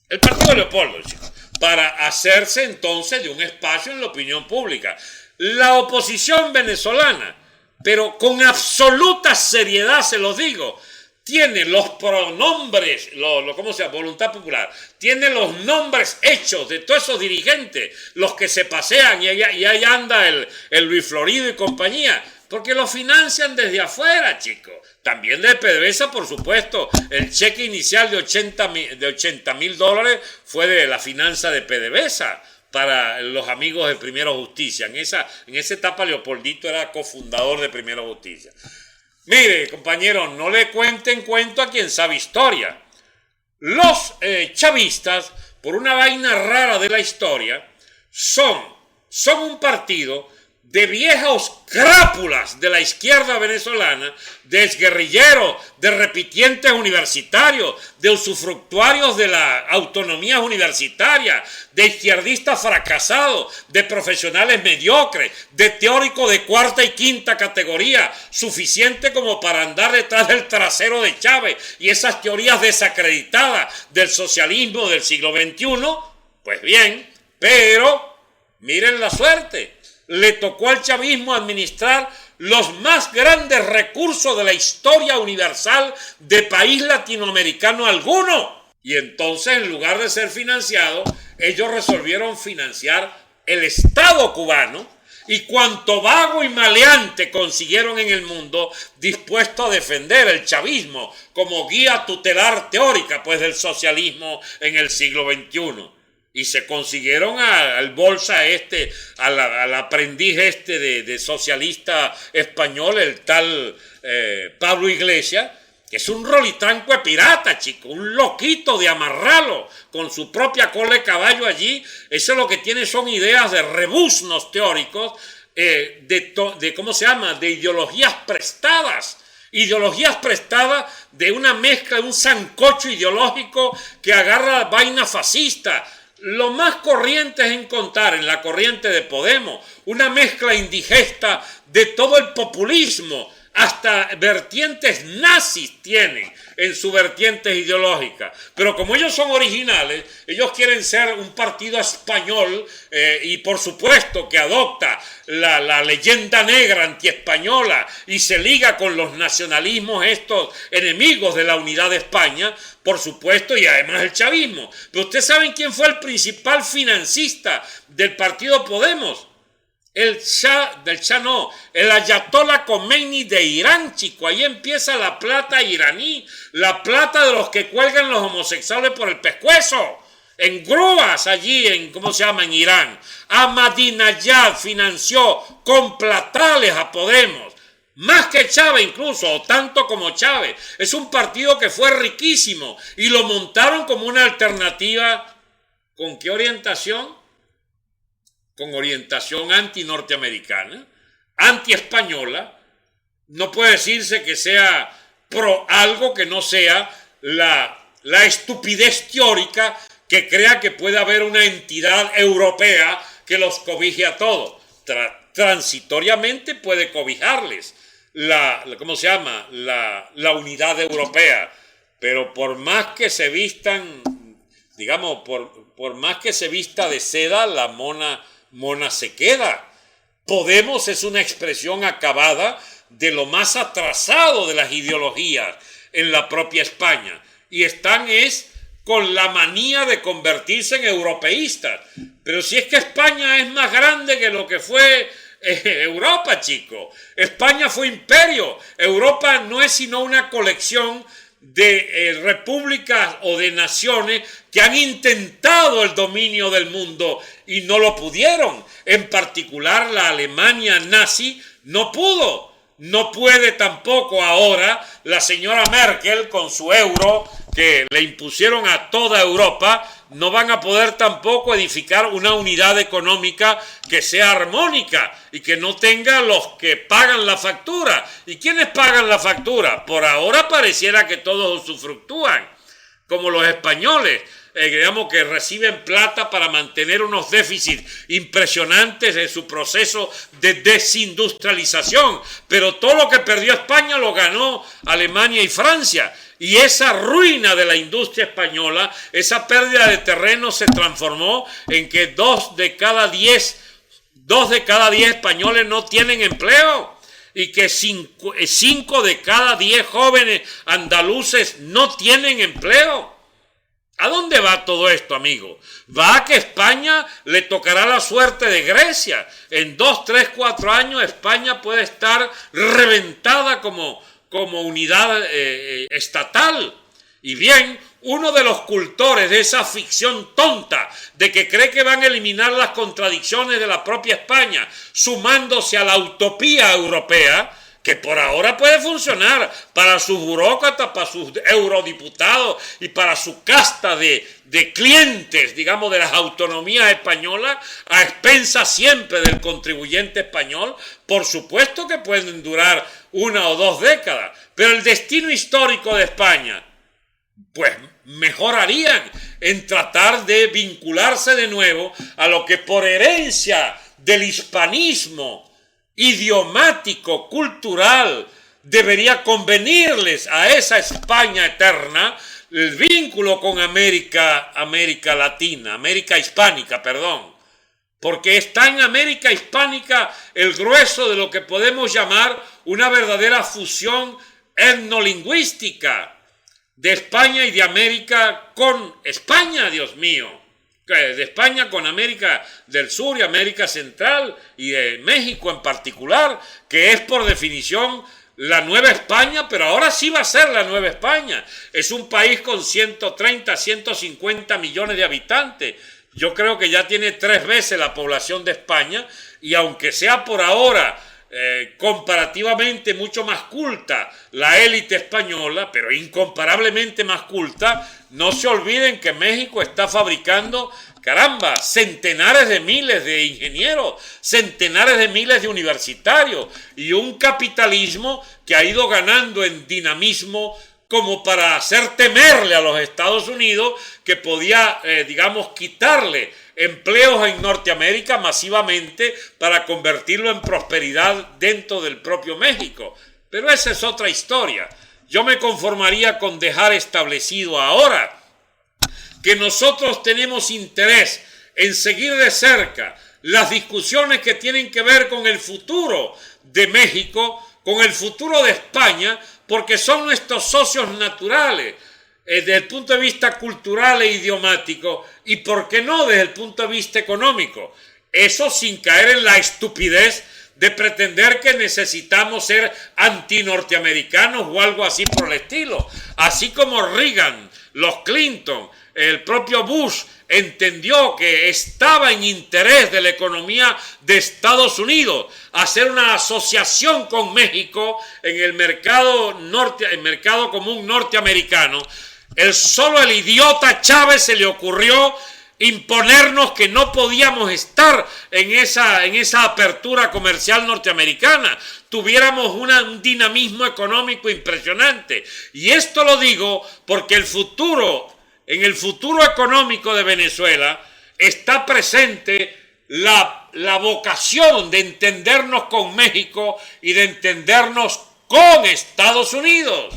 El partido de Leopoldo, chicos, para hacerse entonces de un espacio en la opinión pública. La oposición venezolana, pero con absoluta seriedad se los digo, tiene los pronombres, ¿cómo se llama? Voluntad popular, tiene los nombres hechos de todos esos dirigentes, los que se pasean y ahí anda el Luis Florido y compañía, porque lo financian desde afuera, chicos. También de PDVSA, por supuesto, el cheque inicial de $80,000 fue de la finanza de PDVSA para los amigos de Primero Justicia. En esa etapa Leopoldito era cofundador de Primero Justicia. Mire, compañeros, no le cuenten cuento a quien sabe historia. Los chavistas, por una vaina rara de la historia, son un partido de viejas crápulas de la izquierda venezolana, de exguerrilleros, de repitientes universitarios, de usufructuarios de la autonomía universitaria, de izquierdistas fracasados, de profesionales mediocres, de teóricos de cuarta y quinta categoría, suficiente como para andar detrás del trasero de Chávez y esas teorías desacreditadas del socialismo del siglo XXI. Pues bien, pero miren la suerte. Le tocó al chavismo administrar los más grandes recursos de la historia universal de país latinoamericano alguno. Y entonces, en lugar de ser financiado, ellos resolvieron financiar el Estado cubano y cuanto vago y maleante consiguieron en el mundo dispuesto a defender el chavismo como guía tutelar teórica pues del socialismo en el siglo XXI. Y se consiguieron al bolsa al aprendiz de socialista español, el tal Pablo Iglesias, que es un rolitranco de pirata, chico, un loquito de amarralo, con su propia cola de caballo allí. Eso lo que tiene son ideas de rebuznos teóricos, ¿cómo se llama?, de ideologías prestadas de una mezcla, de un sancocho ideológico que agarra vaina fascista, lo más corriente es encontrar en la corriente de Podemos una mezcla indigesta de todo el populismo, hasta vertientes nazis tienen en su vertiente ideológica. Pero como ellos son originales, ellos quieren ser un partido español y por supuesto que adopta la leyenda negra antiespañola y se liga con los nacionalismos estos enemigos de la unidad de España, por supuesto, y además el chavismo. Pero ustedes saben quién fue el principal financista del partido Podemos. El Ayatollah Khomeini de Irán, chico. Ahí empieza la plata iraní, la plata de los que cuelgan los homosexuales por el pescuezo, en grúas allí en Irán. Ahmadinejad financió con platales a Podemos, más que Chávez incluso, o tanto como Chávez. Es un partido que fue riquísimo y lo montaron como una alternativa. ¿Con qué orientación? Con orientación anti-norteamericana, anti-española. No puede decirse que sea pro algo que no sea la estupidez teórica que crea que puede haber una entidad europea que los cobije a todos. Transitoriamente puede cobijarles la unidad europea, pero por más que se vistan, digamos, por más que se vista de seda, la mona se queda. Podemos es una expresión acabada de lo más atrasado de las ideologías en la propia España, y están con la manía de convertirse en europeístas. Pero si es que España es más grande que lo que fue Europa, chico. España fue imperio. Europa no es sino una colección de repúblicas o de naciones que han intentado el dominio del mundo y no lo pudieron. En particular la Alemania nazi no pudo. No puede tampoco ahora la señora Merkel con su euro que le impusieron a toda Europa. No van a poder tampoco edificar una unidad económica que sea armónica y que no tenga los que pagan la factura. ¿Y quiénes pagan la factura? Por ahora pareciera que todos usufructúan, como los españoles, digamos que reciben plata para mantener unos déficits impresionantes en su proceso de desindustrialización. Pero todo lo que perdió España lo ganó Alemania y Francia. Y esa ruina de la industria española, esa pérdida de terreno se transformó en que 2 de cada 10 españoles no tienen empleo y que 5 de cada 10 jóvenes andaluces no tienen empleo. ¿A dónde va todo esto, amigo? Va a que España le tocará la suerte de Grecia. En 2, 3, 4 años España puede estar reventada como unidad estatal. Y bien, uno de los cultores de esa ficción tonta de que cree que van a eliminar las contradicciones de la propia España sumándose a la utopía europea, que por ahora puede funcionar para sus burócratas, para sus eurodiputados y para su casta de clientes, digamos, de las autonomías españolas, a expensas siempre del contribuyente español. Por supuesto que pueden durar 1 o 2 décadas, pero el destino histórico de España, pues mejorarían en tratar de vincularse de nuevo a lo que por herencia del hispanismo idiomático, cultural, debería convenirles a esa España eterna, el vínculo con América hispánica, perdón. Porque está en América hispánica el grueso de lo que podemos llamar una verdadera fusión etnolingüística de España y de América con España, Dios mío. De España con América del Sur y América Central y de México en particular, que es por definición la Nueva España, pero ahora sí va a ser la Nueva España. Es un país con 130, 150 millones de habitantes. Yo creo que ya tiene 3 veces la población de España, y aunque sea por ahora comparativamente mucho más culta la élite española, pero incomparablemente más culta, no se olviden que México está fabricando, caramba, centenares de miles de ingenieros, centenares de miles de universitarios, y un capitalismo que ha ido ganando en dinamismo como para hacer temerle a los Estados Unidos que podía, quitarle empleos en Norteamérica masivamente para convertirlo en prosperidad dentro del propio México. Pero esa es otra historia. Yo me conformaría con dejar establecido ahora que nosotros tenemos interés en seguir de cerca las discusiones que tienen que ver con el futuro de México, con el futuro de España, porque son nuestros socios naturales desde el punto de vista cultural e idiomático y, ¿por qué no?, desde el punto de vista económico. Eso sin caer en la estupidez de pretender que necesitamos ser antinorteamericanos o algo así por el estilo. Así como Reagan, los Clinton, el propio Bush entendió que estaba en interés de la economía de Estados Unidos hacer una asociación con México en el mercado común norteamericano. Solo el idiota Chávez se le ocurrió imponernos que no podíamos estar en esa apertura comercial norteamericana. Tuviéramos un dinamismo económico impresionante. Y esto lo digo porque en el futuro económico de Venezuela está presente la vocación de entendernos con México y de entendernos con Estados Unidos.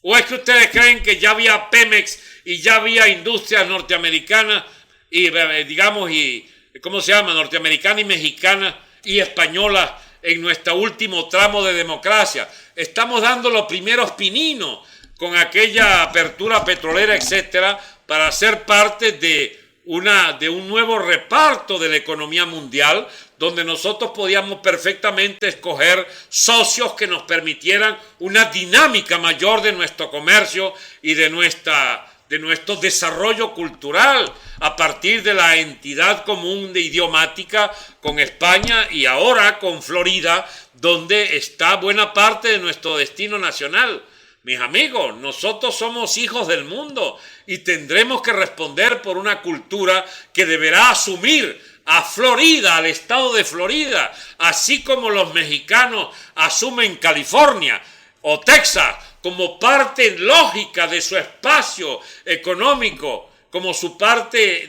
¿O es que ustedes creen que ya había Pemex y ya había industrias norteamericanas norteamericana y mexicana y española en nuestro último tramo de democracia? Estamos dando los primeros pininos con aquella apertura petrolera, etcétera, para ser parte de un nuevo reparto de la economía mundial, donde nosotros podíamos perfectamente escoger socios que nos permitieran una dinámica mayor de nuestro comercio y de nuestro desarrollo cultural a partir de la entidad común de idiomática con España y ahora con Florida, donde está buena parte de nuestro destino nacional. Mis amigos, nosotros somos hijos del mundo y tendremos que responder por una cultura que deberá asumir a Florida, al estado de Florida, así como los mexicanos asumen California o Texas como parte lógica de su espacio económico, como su parte,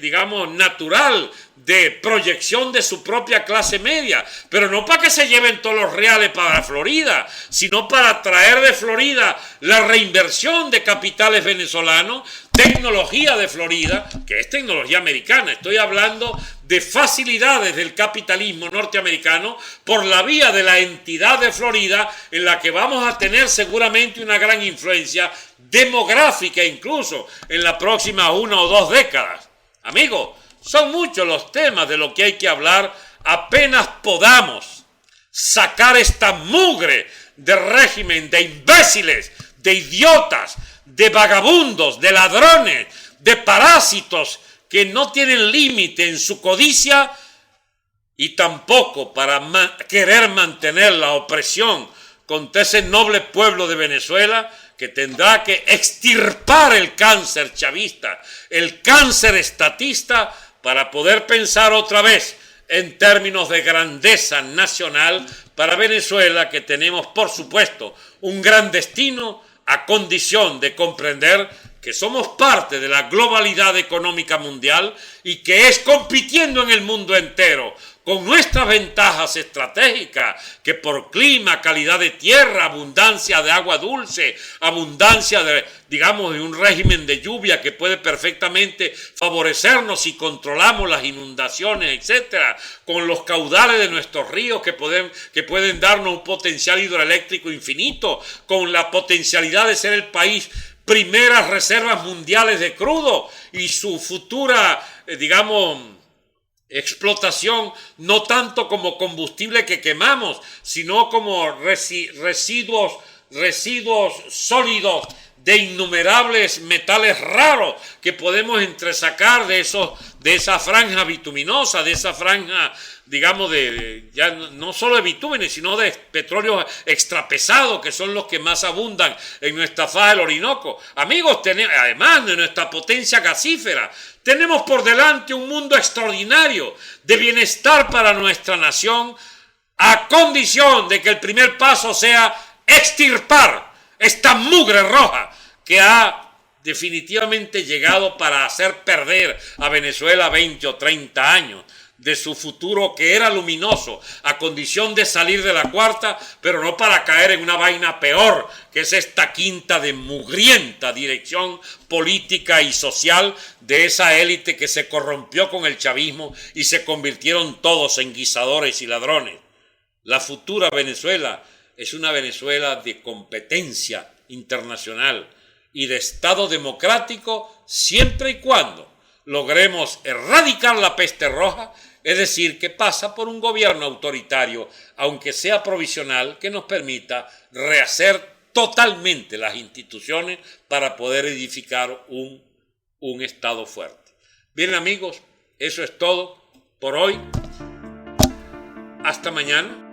natural de proyección de su propia clase media, pero no para que se lleven todos los reales para Florida, sino para traer de Florida la reinversión de capitales venezolanos, tecnología de Florida, que es tecnología americana. Estoy hablando de facilidades del capitalismo norteamericano por la vía de la entidad de Florida, en la que vamos a tener seguramente una gran influencia demográfica incluso en las próximas 1 o 2 décadas. Amigos, son muchos los temas de lo que hay que hablar. Apenas podamos sacar esta mugre de régimen de imbéciles, de idiotas, de vagabundos, de ladrones, de parásitos que no tienen límite en su codicia y tampoco para querer mantener la opresión contra ese noble pueblo de Venezuela, que tendrá que extirpar el cáncer chavista, el cáncer estatista, para poder pensar otra vez en términos de grandeza nacional para Venezuela, que tenemos, por supuesto, un gran destino a condición de comprender que somos parte de la globalidad económica mundial y que es compitiendo en el mundo entero con nuestras ventajas estratégicas, que por clima, calidad de tierra, abundancia de agua dulce, abundancia de un régimen de lluvia que puede perfectamente favorecernos si controlamos las inundaciones, etcétera, con los caudales de nuestros ríos que pueden darnos un potencial hidroeléctrico infinito, con la potencialidad de ser el país primeras reservas mundiales de crudo y su futura, explotación, no tanto como combustible que quemamos, sino como residuos sólidos de innumerables metales raros que podemos entresacar de esa franja bituminosa, de esa franja, ya no solo de bitúmenes, sino de petróleo extrapesado, que son los que más abundan en nuestra faja del Orinoco. Amigos, además de nuestra potencia gasífera, tenemos por delante un mundo extraordinario de bienestar para nuestra nación, a condición de que el primer paso sea extirpar esta mugre roja que ha definitivamente llegado para hacer perder a Venezuela 20 o 30 años de su futuro que era luminoso, a condición de salir de la cuarta, pero no para caer en una vaina peor, que es esta quinta de mugrienta dirección política y social de esa élite que se corrompió con el chavismo y se convirtieron todos en guisadores y ladrones. La futura Venezuela es una Venezuela de competencia internacional y de Estado democrático siempre y cuando logremos erradicar la peste roja, es decir, que pasa por un gobierno autoritario, aunque sea provisional, que nos permita rehacer totalmente las instituciones para poder edificar un Estado fuerte. Bien, amigos, eso es todo por hoy. Hasta mañana.